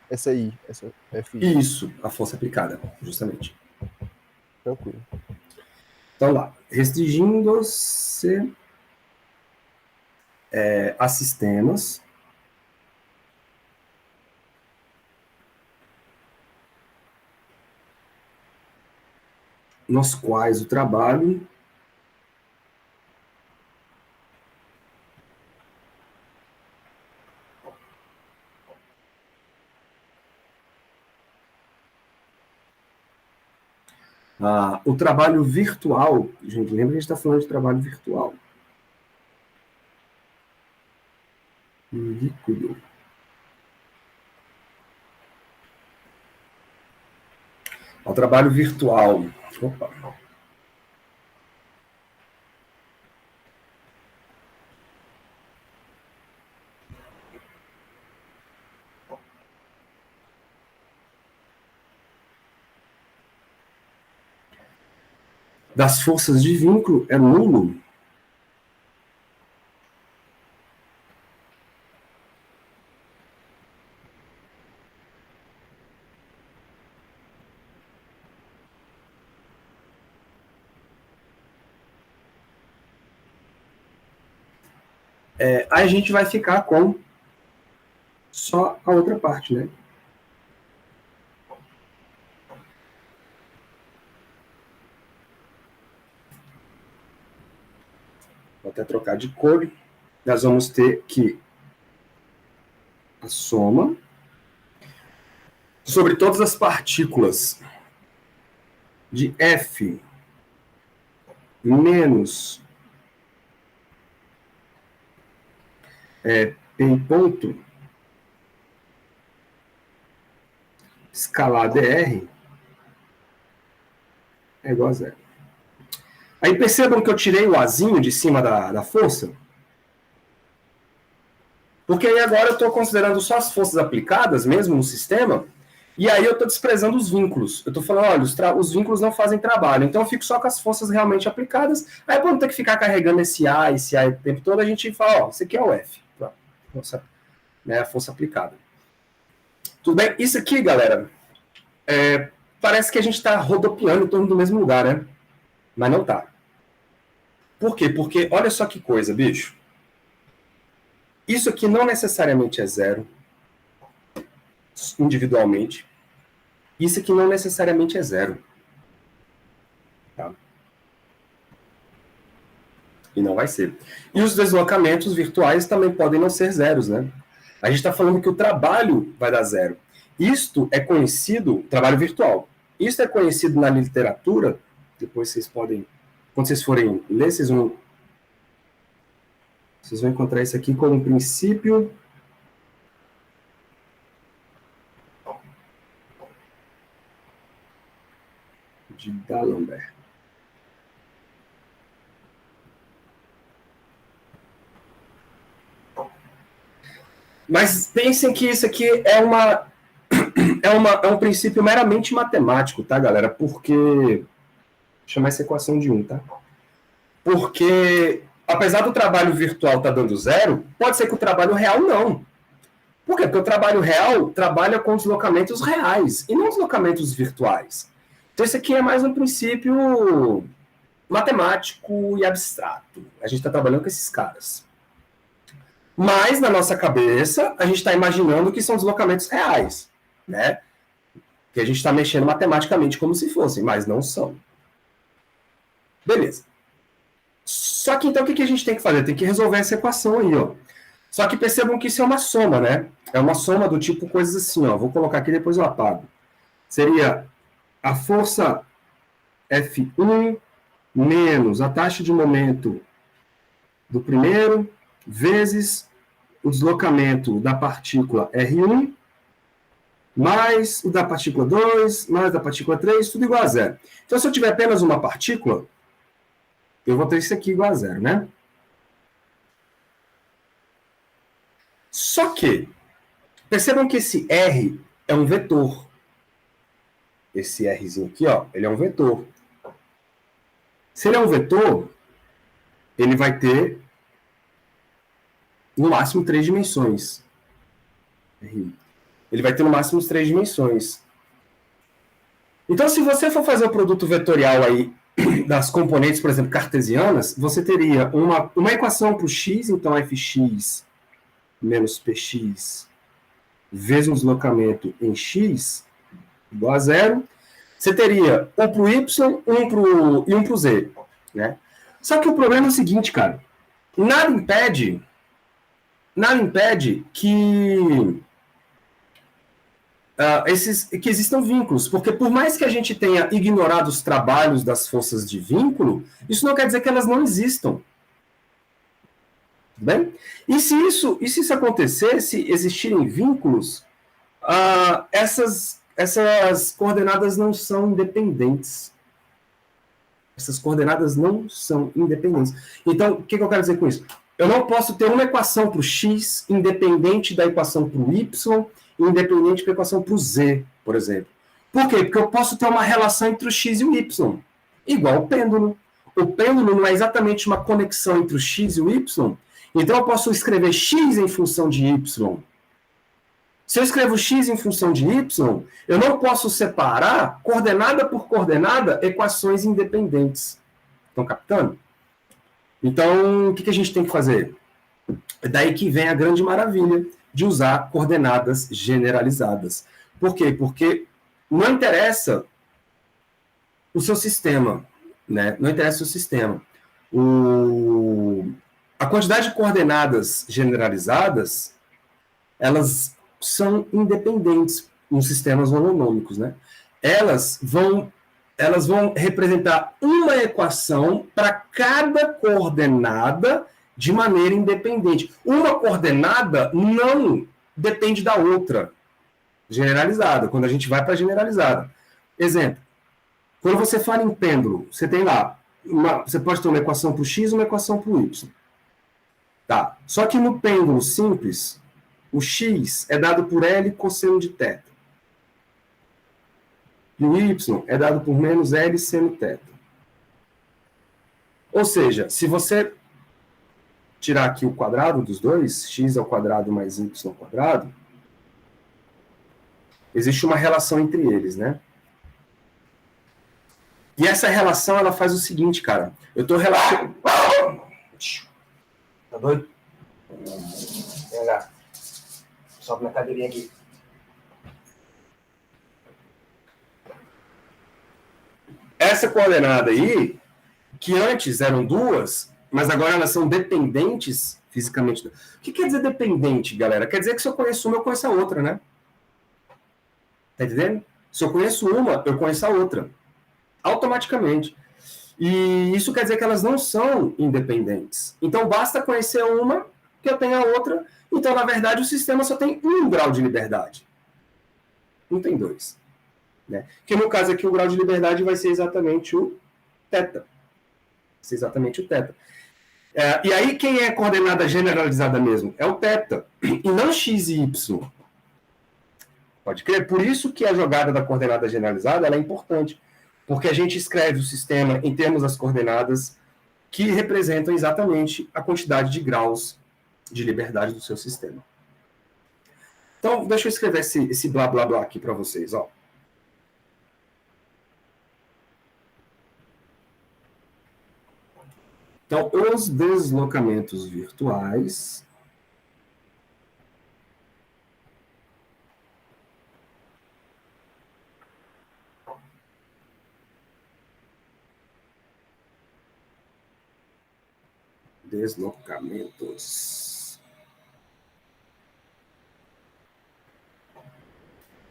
essa I, essa FI, Isso, a força aplicada, justamente. tranquilo. Então lá, restringindo-se a sistemas nos quais o trabalho o trabalho virtual, gente, lembra que a gente está falando de trabalho virtual. Líquido. O trabalho virtual. Opa. Das forças de vínculo é nulo. Aí a gente vai ficar com só a outra parte, né? Vou até trocar de cor. Nós vamos ter que a soma sobre todas as partículas de F menos P em ponto escalar dr é igual a zero. Aí percebam que eu tirei o azinho de cima da força, porque aí agora eu estou considerando só as forças aplicadas mesmo no sistema, e aí eu estou desprezando os vínculos. Eu estou falando, olha, os vínculos não fazem trabalho, então eu fico só com as forças realmente aplicadas. Aí para não ter que ficar carregando esse A o tempo todo, a gente fala, ó, isso aqui é o F, força, né, a força aplicada. Tudo bem? Isso aqui, galera, parece que a gente está rodopiando em torno do mesmo lugar, né? Mas não tá. Por quê? Porque olha só que coisa, bicho. Isso aqui não necessariamente é zero, individualmente. Isso aqui não necessariamente é zero. Tá? E não vai ser. E os deslocamentos virtuais também podem não ser zeros, né? A gente está falando que o trabalho vai dar zero. Isto é conhecido, trabalho virtual. Isso é conhecido na literatura, depois vocês podem, quando vocês forem ler, vocês vão encontrar isso aqui como um princípio de D'Alembert. Mas pensem que isso aqui é um princípio meramente matemático, tá, galera? Porque vou chamar essa equação de 1, tá? Porque apesar do trabalho virtual estar dando zero, pode ser que o trabalho real não. Por quê? Porque o trabalho real trabalha com deslocamentos reais e não deslocamentos virtuais. Então, isso aqui é mais um princípio matemático e abstrato. A gente está trabalhando com esses caras. Mas, na nossa cabeça, a gente está imaginando que são deslocamentos reais, né? Que a gente está mexendo matematicamente como se fossem, mas não são. Beleza. Só que, então, o que a gente tem que fazer? Tem que resolver essa equação aí, ó. Só que percebam que isso é uma soma, né? É uma soma do tipo coisas assim, ó. Vou colocar aqui, depois eu apago. Seria a força F1 menos a taxa de momento do primeiro, vezes o deslocamento da partícula R1, mais o da partícula 2, mais da partícula 3, tudo igual a zero. Então, se eu tiver apenas uma partícula, eu vou ter isso aqui igual a zero, né? Só que, percebam que esse R é um vetor. esse Rzinho aqui, ó, ele é um vetor. Se ele é um vetor, ele vai ter, no máximo, 3 dimensões. Ele vai ter, no máximo, 3 dimensões. Então, se você for fazer o produto vetorial aí das componentes, por exemplo, cartesianas, você teria uma equação para o x, então fx menos px vezes um deslocamento em x igual a 0. Você teria um para o y e um para o z. Né? Só que o problema é o seguinte, cara. Nada impede que que existam vínculos, porque por mais que a gente tenha ignorado os trabalhos das forças de vínculo, isso não quer dizer que elas não existam. Tudo bem? E se isso acontecer, se existirem vínculos, essas coordenadas não são independentes. Essas coordenadas não são independentes. Então, o que eu quero dizer com isso? Eu não posso ter uma equação para o x independente da equação para o y, independente da equação para o z, por exemplo. Por quê? Porque eu posso ter uma relação entre o x e o y, igual o pêndulo. O pêndulo não é exatamente uma conexão entre o x e o y, então eu posso escrever x em função de y. Se eu escrevo x em função de y, eu não posso separar, coordenada por coordenada, equações independentes. Estão captando? Então, o que a gente tem que fazer? É daí que vem a grande maravilha de usar coordenadas generalizadas. Por quê? Porque não interessa o seu sistema, né? Não interessa o sistema. A quantidade de coordenadas generalizadas, elas são independentes nos sistemas holonômicos, né? Elas vão representar uma equação para cada coordenada de maneira independente. Uma coordenada não depende da outra. Generalizada, quando a gente vai para generalizada. Exemplo, quando você fala em pêndulo, você tem lá, você pode ter uma equação para o x e uma equação para o y. Tá. Só que no pêndulo simples, o x é dado por L cosseno de θ. E o y é dado por menos L seno θ. Ou seja, se você tirar aqui o quadrado dos dois, x ao quadrado mais y ao quadrado, existe uma relação entre eles, né? E essa relação, ela faz o seguinte, cara. Eu estou relacionando... Tá doido? Vem cá. Sobe na cadeirinha aqui. Essa coordenada aí, que antes eram duas, mas agora elas são dependentes fisicamente. O que quer dizer dependente, galera? Quer dizer que se eu conheço uma, eu conheço a outra, né? Tá entendendo? Se eu conheço uma, eu conheço a outra. Automaticamente. E isso quer dizer que elas não são independentes. Então, basta conhecer uma, que eu tenho a outra. Então, na verdade, o sistema só tem um grau de liberdade. Não tem dois. Né? Que no caso aqui, o grau de liberdade vai ser exatamente o θ. Vai ser exatamente o θ. E aí, quem é coordenada generalizada mesmo? É o θ. E não x e y. Pode crer? Por isso que a jogada da coordenada generalizada ela é importante. Porque a gente escreve o sistema em termos das coordenadas que representam exatamente a quantidade de graus de liberdade do seu sistema. Então, deixa eu escrever esse blá blá blá aqui para vocês. Ó. Então, os deslocamentos virtuais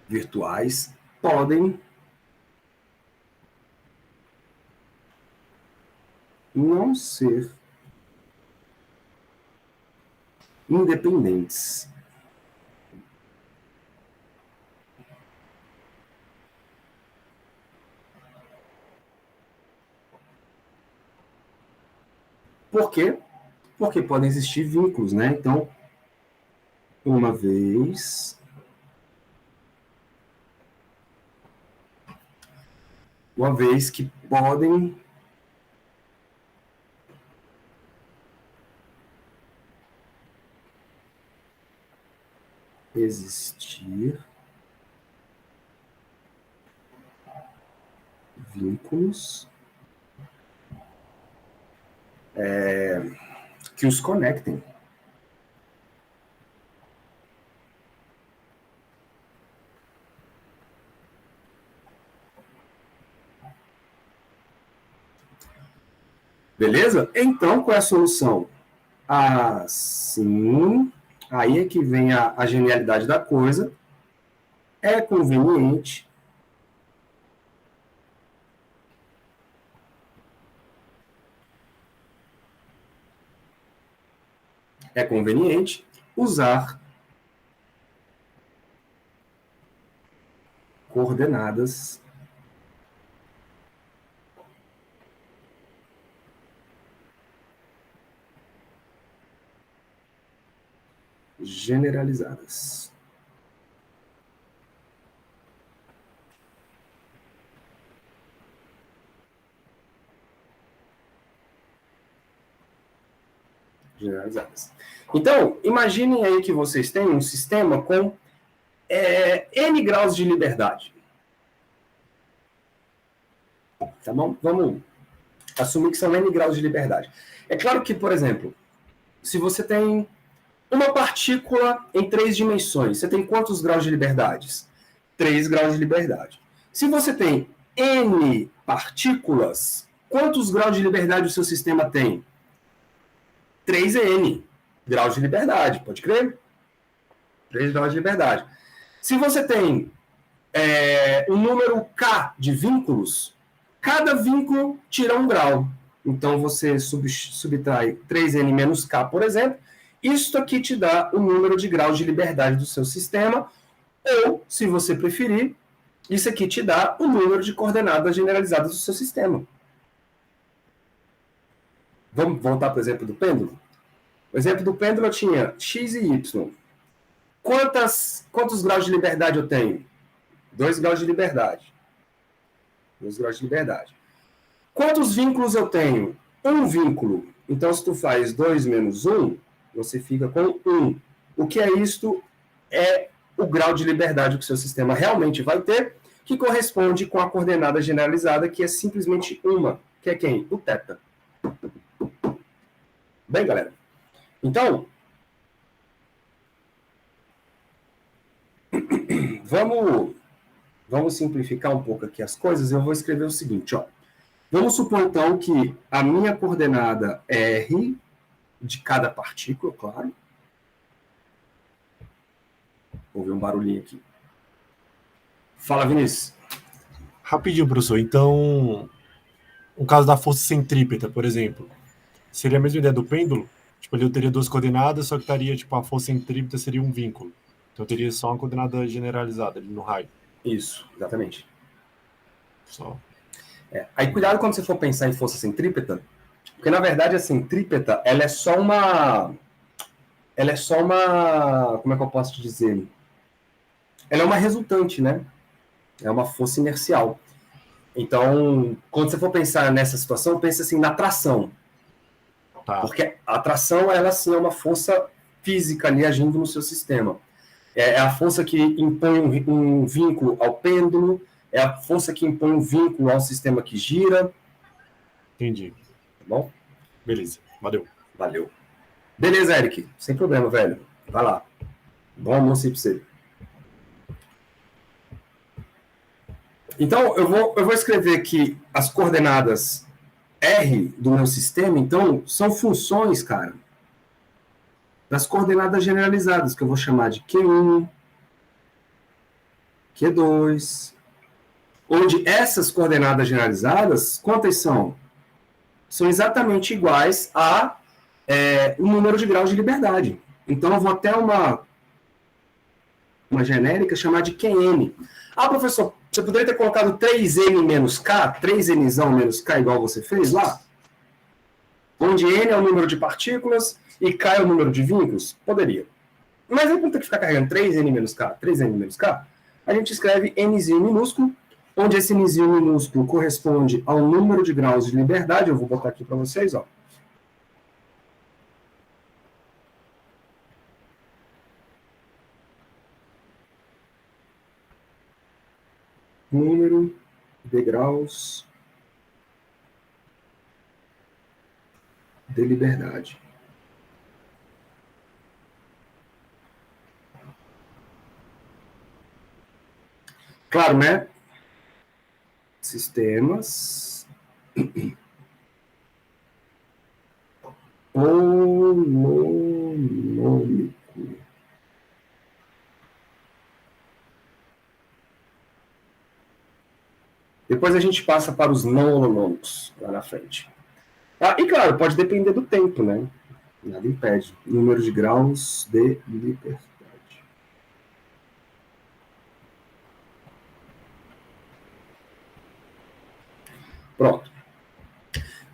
virtuais podem não ser independentes. Por quê? Porque podem existir vínculos, né? Então, uma vez uma vez que podem existir vínculos que os conectem. Beleza? Então, qual é a solução? Assim, aí é que vem a genialidade da coisa. É conveniente usar coordenadas generalizadas. Então, imaginem aí que vocês têm um sistema com N graus de liberdade. Tá bom? Vamos assumir que são N graus de liberdade. É claro que, por exemplo, se você tem uma partícula em 3 dimensões, você tem quantos graus de liberdade? 3 graus de liberdade. Se você tem N partículas, quantos graus de liberdade o seu sistema tem? 3N graus de liberdade, pode crer? 3 graus de liberdade. Se você tem um número K de vínculos, cada vínculo tira 1 grau. Então, você subtrai 3N menos K, por exemplo. Isso aqui te dá o número de graus de liberdade do seu sistema. Ou, se você preferir, isso aqui te dá o número de coordenadas generalizadas do seu sistema. Vamos voltar para o exemplo do pêndulo? O exemplo do pêndulo eu tinha x e y. Quantos graus de liberdade eu tenho? 2 graus de liberdade. 2 graus de liberdade. Quantos vínculos eu tenho? Um vínculo. Então, se tu faz 2 menos 1, você fica com 1. O que é isto? É o grau de liberdade que o seu sistema realmente vai ter, que corresponde com a coordenada generalizada, que é simplesmente uma, que é quem? O θ. Bem, galera? Então, vamos simplificar um pouco aqui as coisas. Eu vou escrever o seguinte, ó. Vamos supor, então, que a minha coordenada R, de cada partícula, claro. Vou ver um barulhinho aqui. Fala, Vinícius. Rapidinho, professor. Então, no caso da força centrípeta, por exemplo, seria a mesma ideia do pêndulo? Tipo, ali eu teria 2 coordenadas, só que estaria, tipo, a força centrípeta seria um vínculo. Então, eu teria só uma coordenada generalizada ali no raio. Isso, exatamente. Só. Aí, cuidado quando você for pensar em força centrípeta, porque, na verdade, a centrípeta, ela é só uma... Como é que eu posso te dizer? Ela é uma resultante, né? É uma força inercial. Então, quando você for pensar nessa situação, pense assim na tração. Tá. Porque a tração, ela sim é uma força física ali agindo no seu sistema. É a força que impõe um vínculo ao pêndulo, é a força que impõe um vínculo ao sistema que gira. Entendi. Tá bom? Beleza. Valeu. Valeu. Beleza, Eric. Sem problema, velho. Vai lá. Bom almoço aí pra você. Então, eu vou escrever aqui as coordenadas R do meu sistema, então, são funções, cara, das coordenadas generalizadas, que eu vou chamar de Q1, Q2, onde essas coordenadas generalizadas, quantas são? São exatamente iguais a o número de graus de liberdade. Então, eu vou até uma genérica chamar de QN. Ah, professor, você poderia ter colocado 3N menos K, 3Nzão menos K, igual você fez lá? Onde N é o número de partículas e K é o número de vínculos? Poderia. Mas aí, quando tem que ficar carregando 3N menos K, 3N menos K, a gente escreve Nzinho minúsculo, onde esse nizinho minúsculo corresponde ao número de graus de liberdade. Eu vou botar aqui para vocês, ó. Número de graus de liberdade. Claro, né? Sistemas holonômico. Depois a gente passa para os não holonômicos lá na frente. Ah, e claro, pode depender do tempo, né? Nada impede. Número de graus de liberdade. Pronto.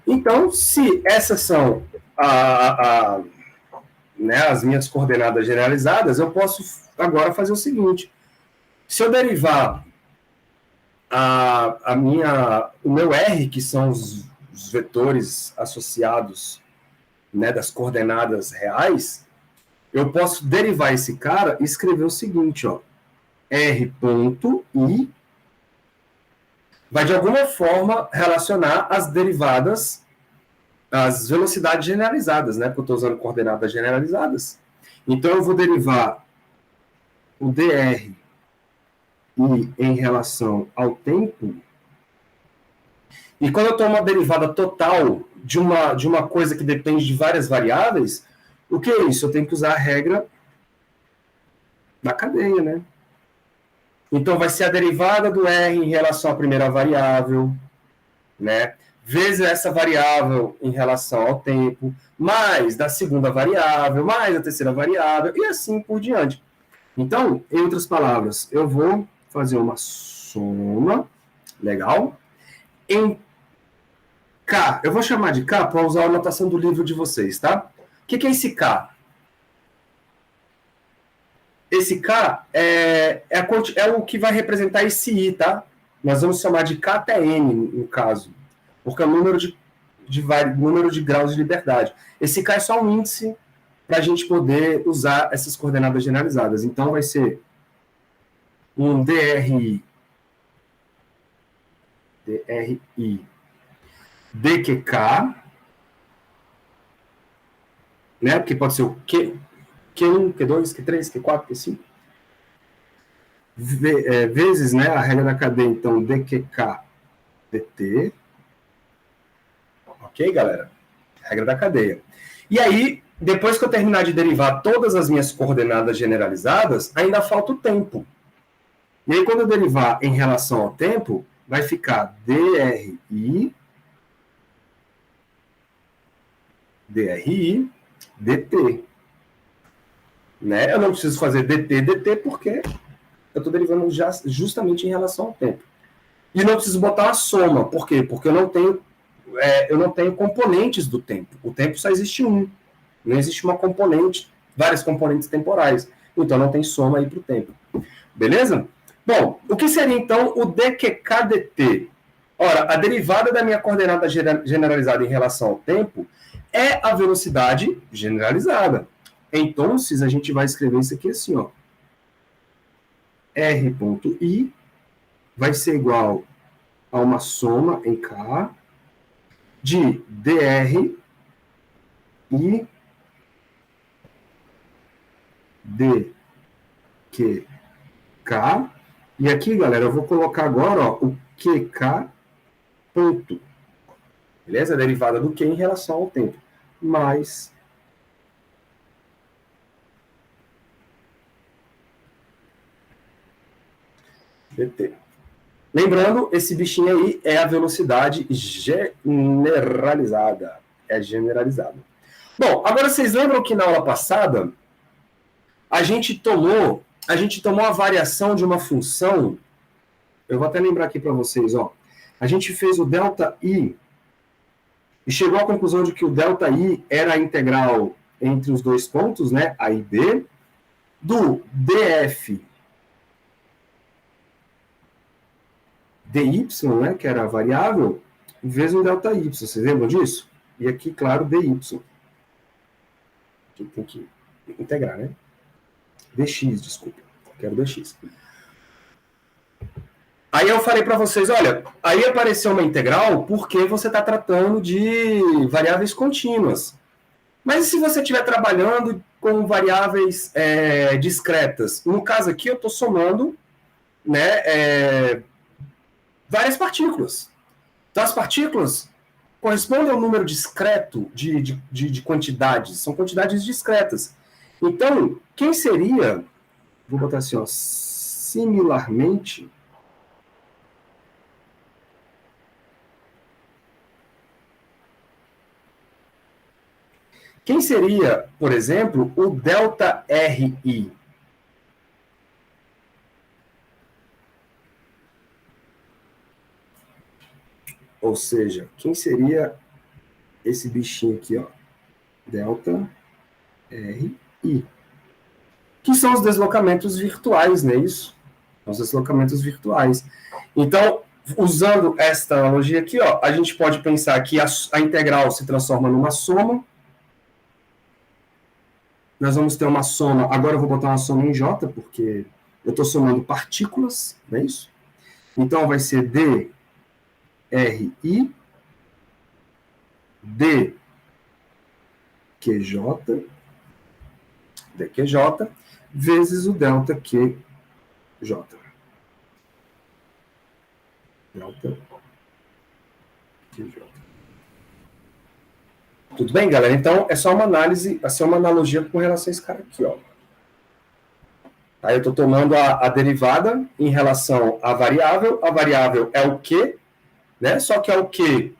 Então, se essas são né, as minhas coordenadas generalizadas, eu posso agora fazer o seguinte. Se eu derivar o meu R, que são os vetores associados, né, das coordenadas reais, eu posso derivar esse cara e escrever o seguinte, ó, R.I vai de alguma forma relacionar as derivadas, as velocidades generalizadas, né? Porque eu estou usando coordenadas generalizadas. Então eu vou derivar o dr em relação ao tempo. E quando eu tomo uma derivada total de uma coisa que depende de várias variáveis, o que é isso? Eu tenho que usar a regra da cadeia, né? Então, vai ser a derivada do R em relação à primeira variável, né? Vezes essa variável em relação ao tempo, mais da segunda variável, mais da terceira variável, e assim por diante. Então, em outras palavras, eu vou fazer uma soma, legal, em K. Eu vou chamar de K para usar a anotação do livro de vocês, tá? O que é esse K? Esse K é o que vai representar esse I, tá? Nós vamos chamar de K até N, no caso, porque é o número de graus de liberdade. Esse K é só um índice para a gente poder usar essas coordenadas generalizadas. Então, vai ser um DRI DQK, né? Porque pode ser o Q1, Q2, Q3, Q4, Q5, vezes, né, a regra da cadeia, então, DQK, DT. Ok, galera? Regra da cadeia. E aí, depois que eu terminar de derivar todas as minhas coordenadas generalizadas, ainda falta o tempo. E aí, quando eu derivar em relação ao tempo, vai ficar DRI, DT. Né? Eu não preciso fazer dt, porque eu estou derivando justamente em relação ao tempo. E não preciso botar uma soma. Por quê? Porque eu não tenho componentes do tempo. O tempo só existe um. Não existe uma componente, várias componentes temporais. Então não tem soma aí para o tempo. Beleza? Bom, o que seria então o dqk-dt? Ora, a derivada da minha coordenada generalizada em relação ao tempo é a velocidade generalizada. Então, a gente vai escrever isso aqui assim, ó. R.I vai ser igual a uma soma em K de dr e dqk. E aqui, galera, eu vou colocar agora, ó, o qk ponto. Beleza? A derivada do Q em relação ao tempo. Mais dt. Lembrando, esse bichinho aí é a velocidade generalizada. É generalizada. Bom, agora vocês lembram que na aula passada a gente tomou a variação de uma função. Eu vou até lembrar aqui para vocês, ó. A gente fez o ΔI e chegou à conclusão de que o ΔI era a integral entre os dois pontos, né, A e B, do df dy, né, que era a variável, vezes um ΔY. Vocês lembram disso? E aqui, claro, dy. Aqui tem que integrar, né? dx, desculpa. Quero dx. Aí eu falei para vocês, olha, aí apareceu uma integral porque você está tratando de variáveis contínuas. Mas e se você estiver trabalhando com variáveis discretas? No caso aqui, eu estou somando, né, várias partículas. Então, as partículas correspondem ao número discreto de quantidades. São quantidades discretas. Então, quem seria, vou botar assim, ó, similarmente, quem seria, por exemplo, o ΔRI? Ou seja, quem seria esse bichinho aqui, ó? ΔRI. Que são os deslocamentos virtuais, não é isso? Os deslocamentos virtuais. Então, usando esta analogia aqui, ó, a gente pode pensar que a integral se transforma numa soma. Nós vamos ter uma soma, agora eu vou botar uma soma em J, porque eu estou somando partículas, não é isso? Então vai ser DRI, DQJ, vezes o ΔQJ. ΔQJ. Tudo bem, galera? Então, é só uma análise, assim, uma analogia com relação a esse cara aqui, ó. Aí eu estou tomando a derivada em relação à variável. A variável é o Q, né? Só que é o Q.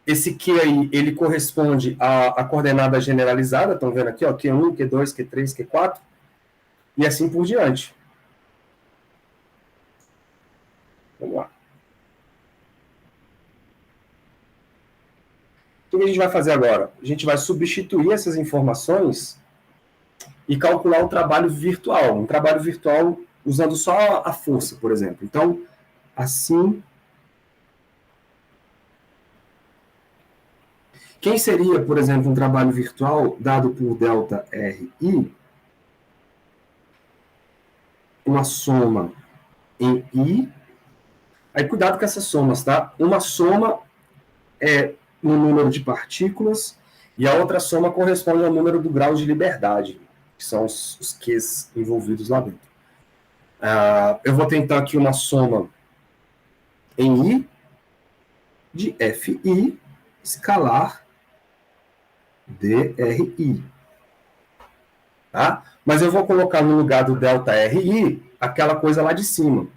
Esse Q aí, ele corresponde à coordenada generalizada. Estão vendo aqui, ó, Q1, Q2, Q3, Q4. E assim por diante. Vamos lá. O que a gente vai fazer agora? A gente vai substituir essas informações e calcular o trabalho virtual. Um trabalho virtual usando só a força, por exemplo. Então, assim... Quem seria, por exemplo, um trabalho virtual dado por ΔRI? Uma soma em I. Aí, cuidado com essas somas, tá? Uma soma é no número de partículas, e a outra soma corresponde ao número do grau de liberdade, que são os Qs envolvidos lá dentro. Eu vou tentar aqui uma soma em I de FI escalar DRI. Tá? Mas eu vou colocar no lugar do ΔRI aquela coisa lá de cima.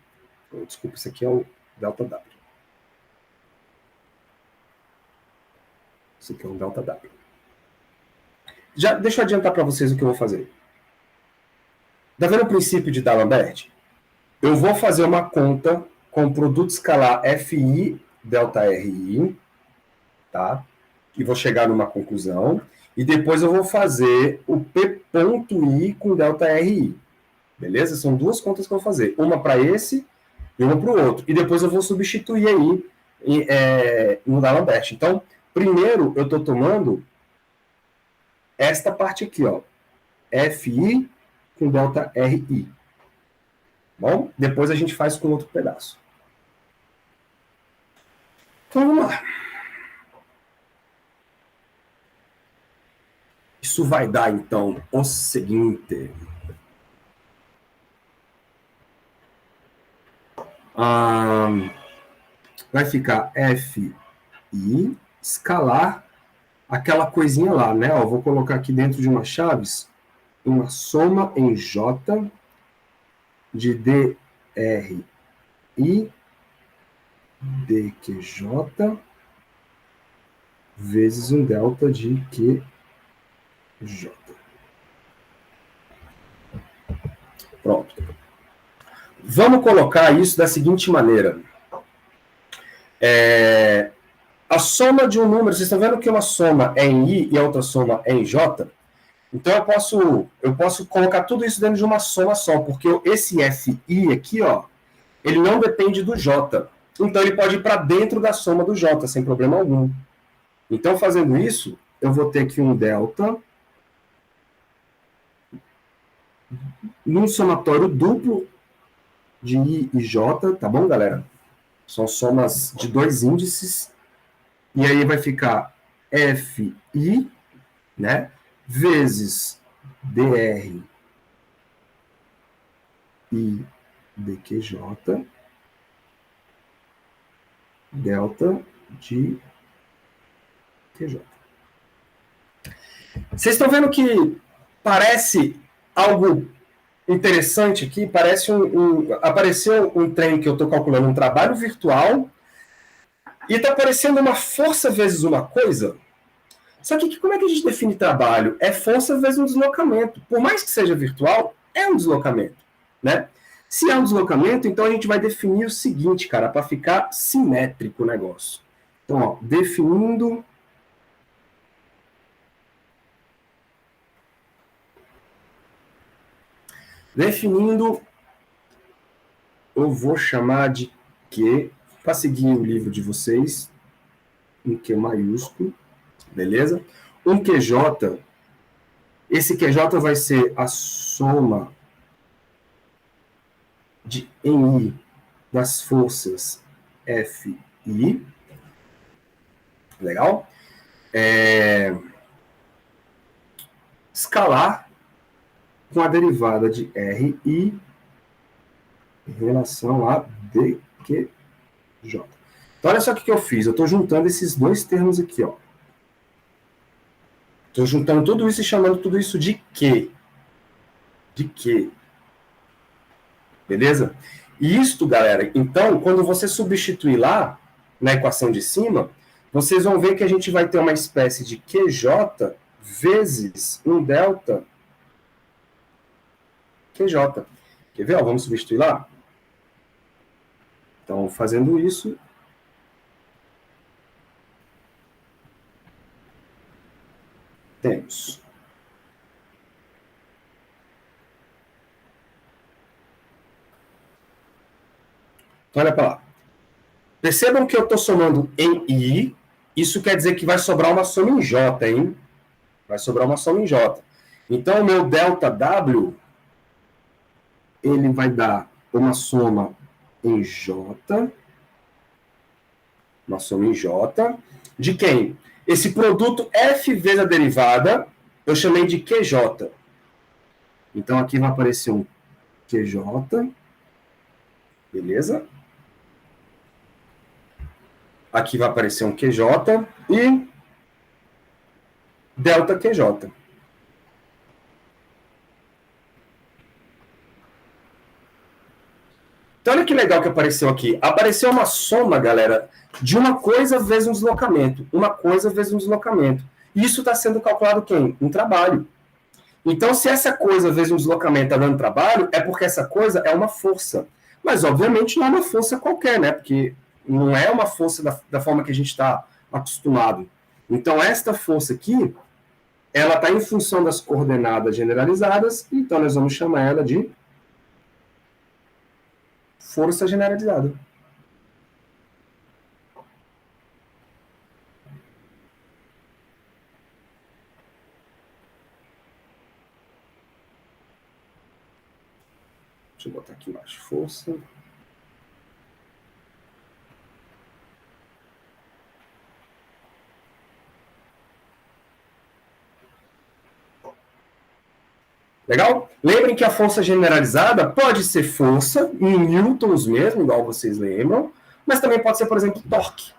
Desculpa, isso aqui é o ΔW. Isso aqui é um ΔW. Deixa eu adiantar para vocês o que eu vou fazer. Está vendo o princípio de D'Alembert? Eu vou fazer uma conta com o produto escalar FI ΔRI, tá? E vou chegar numa conclusão. E depois eu vou fazer o P ponto I com ΔRI. Beleza? São duas contas que eu vou fazer. Uma para esse e uma para o outro. E depois eu vou substituir aí no D'Alembert. Então, primeiro, eu estou tomando esta parte aqui, ó. FI com ΔRI. Bom? Depois a gente faz com outro pedaço. Então, vamos lá. Isso vai dar, então, o seguinte. Vai ficar FI escalar aquela coisinha lá, né? Ó, vou colocar aqui dentro de uma chaves uma soma em J de DRI DQJ vezes um delta de QJ. Pronto. Vamos colocar isso da seguinte maneira. A soma de um número, vocês estão vendo que uma soma é em I e a outra soma é em J? Então eu posso colocar tudo isso dentro de uma soma só, porque esse FI aqui, ó, ele não depende do J. Então ele pode ir para dentro da soma do J, sem problema algum. Então, fazendo isso, eu vou ter aqui um delta num somatório duplo de I e J, tá bom, galera? São somas de dois índices. E aí vai ficar FI, né, vezes DR e DQJ, delta de QJ. Vocês estão vendo que parece algo interessante aqui? Parece apareceu um trem que eu estou calculando, um trabalho virtual, e está aparecendo uma força vezes uma coisa. Só que como é que a gente define trabalho? É força vezes um deslocamento. Por mais que seja virtual, é um deslocamento, né? Se é um deslocamento, então a gente vai definir o seguinte, cara, para ficar simétrico o negócio. Então, ó, definindo eu vou chamar de Q, para seguir o livro de vocês, um Q maiúsculo, beleza? Um QJ, esse QJ vai ser a soma de em I das forças FI, legal? Escalar com a derivada de RI em relação a DQJ. Então, olha só o que eu fiz. Eu estou juntando esses dois termos aqui, ó. Estou juntando tudo isso e chamando tudo isso de Q. De Q. Beleza? E isto, galera, então, quando você substituir lá, na equação de cima, vocês vão ver que a gente vai ter uma espécie de QJ vezes um delta QJ. Quer ver? Ó, vamos substituir lá? Então, fazendo isso, temos. Então, olha para lá. Percebam que eu estou somando em I, isso quer dizer que vai sobrar uma soma em J, hein? Vai sobrar uma soma em J. Então, o meu delta W, ele vai dar uma soma em J, uma soma em J, de quem? Esse produto F vezes a derivada, eu chamei de QJ. Então, aqui vai aparecer um QJ, beleza? Aqui vai aparecer um QJ e delta QJ. Então, olha que legal que apareceu aqui. Apareceu uma soma, galera, de uma coisa vezes um deslocamento. Uma coisa vezes um deslocamento. Isso está sendo calculado quem? Um trabalho. Então, se essa coisa vezes um deslocamento está dando trabalho, é porque essa coisa é uma força. Mas, obviamente, não é uma força qualquer, né? Porque não é uma força da forma que a gente está acostumado. Então, esta força aqui, ela está em função das coordenadas generalizadas, então nós vamos chamar ela de força generalizada. Deixa eu botar aqui embaixo, força. Legal? Lembrem que a força generalizada pode ser força, em newtons mesmo, igual vocês lembram, mas também pode ser, por exemplo, torque.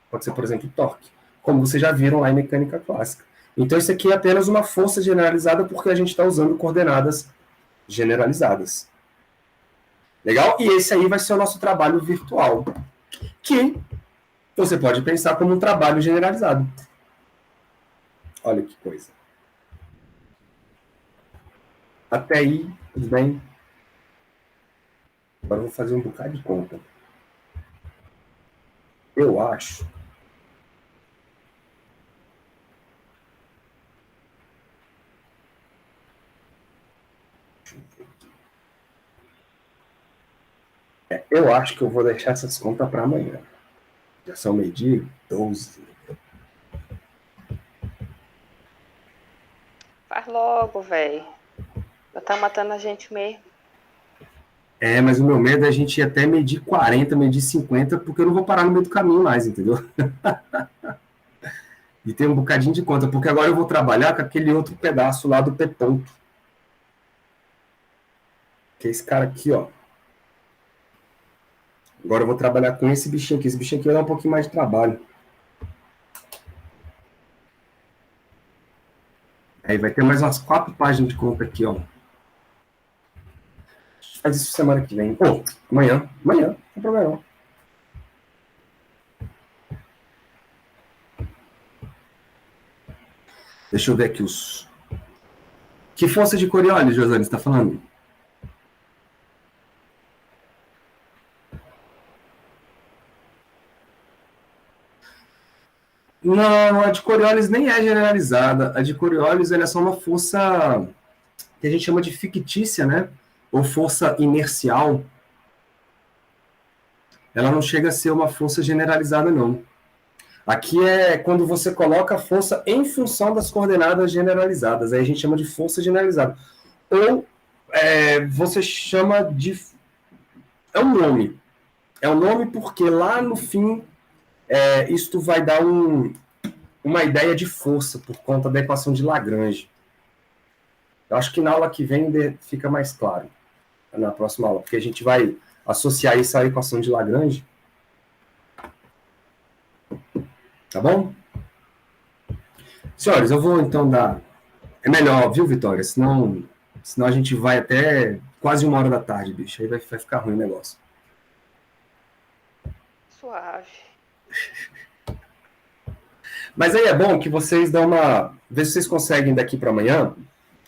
Pode ser, por exemplo, torque, como vocês já viram lá em mecânica clássica. Então, isso aqui é apenas uma força generalizada porque a gente está usando coordenadas generalizadas. Legal? E esse aí vai ser o nosso trabalho virtual, que você pode pensar como um trabalho generalizado. Olha que coisa. Até aí, tudo bem? Agora eu vou fazer um bocado de conta. Eu acho. Deixa eu ver aqui. Eu acho que eu vou deixar essas contas para amanhã. Já são 12h12. Faz logo, velho. Já tá matando a gente mesmo. Mas o meu medo é a gente ir até medir 40, medir 50, porque eu não vou parar no meio do caminho mais, entendeu? E tem um bocadinho de conta, porque agora eu vou trabalhar com aquele outro pedaço lá do P-ponto. Que é esse cara aqui, ó. Agora eu vou trabalhar com esse bichinho aqui. Esse bichinho aqui vai dar um pouquinho mais de trabalho. Aí vai ter mais umas 4 páginas de conta aqui, ó. A gente faz isso semana que vem. Pô, amanhã. Amanhã, não tem problema não. Deixa eu ver aqui os... Que força de Coriolis, Josane, você tá falando? Não, a de Coriolis nem é generalizada. A de Coriolis ela é só uma força que a gente chama de fictícia, né? Ou força inercial. Ela não chega a ser uma força generalizada, não. Aqui é quando você coloca a força em função das coordenadas generalizadas. Aí a gente chama de força generalizada. Ou você chama de... É um nome. É um nome porque lá no fim isto vai dar uma ideia de força por conta da equação de Lagrange. Eu acho que na aula que vem fica mais claro. Na próxima aula. Porque a gente vai associar isso à equação de Lagrange. Tá bom? Senhores, eu vou então dar... É melhor, viu, Vitória? Senão a gente vai até quase 1h da tarde, bicho. Aí vai ficar ruim o negócio. Suave. Mas aí é bom que vocês dão uma... Vê se vocês conseguem daqui para amanhã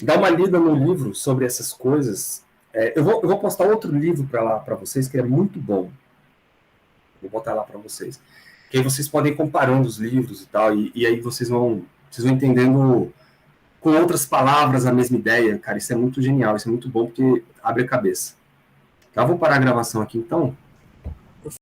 dar uma lida no livro sobre essas coisas. Eu vou postar outro livro para vocês que é muito bom. Vou botar lá para vocês. Que aí vocês podem ir comparando os livros e tal, e aí vocês vão entendendo com outras palavras a mesma ideia. Cara, isso é muito genial, isso é muito bom porque abre a cabeça. Tá, vou parar a gravação aqui então.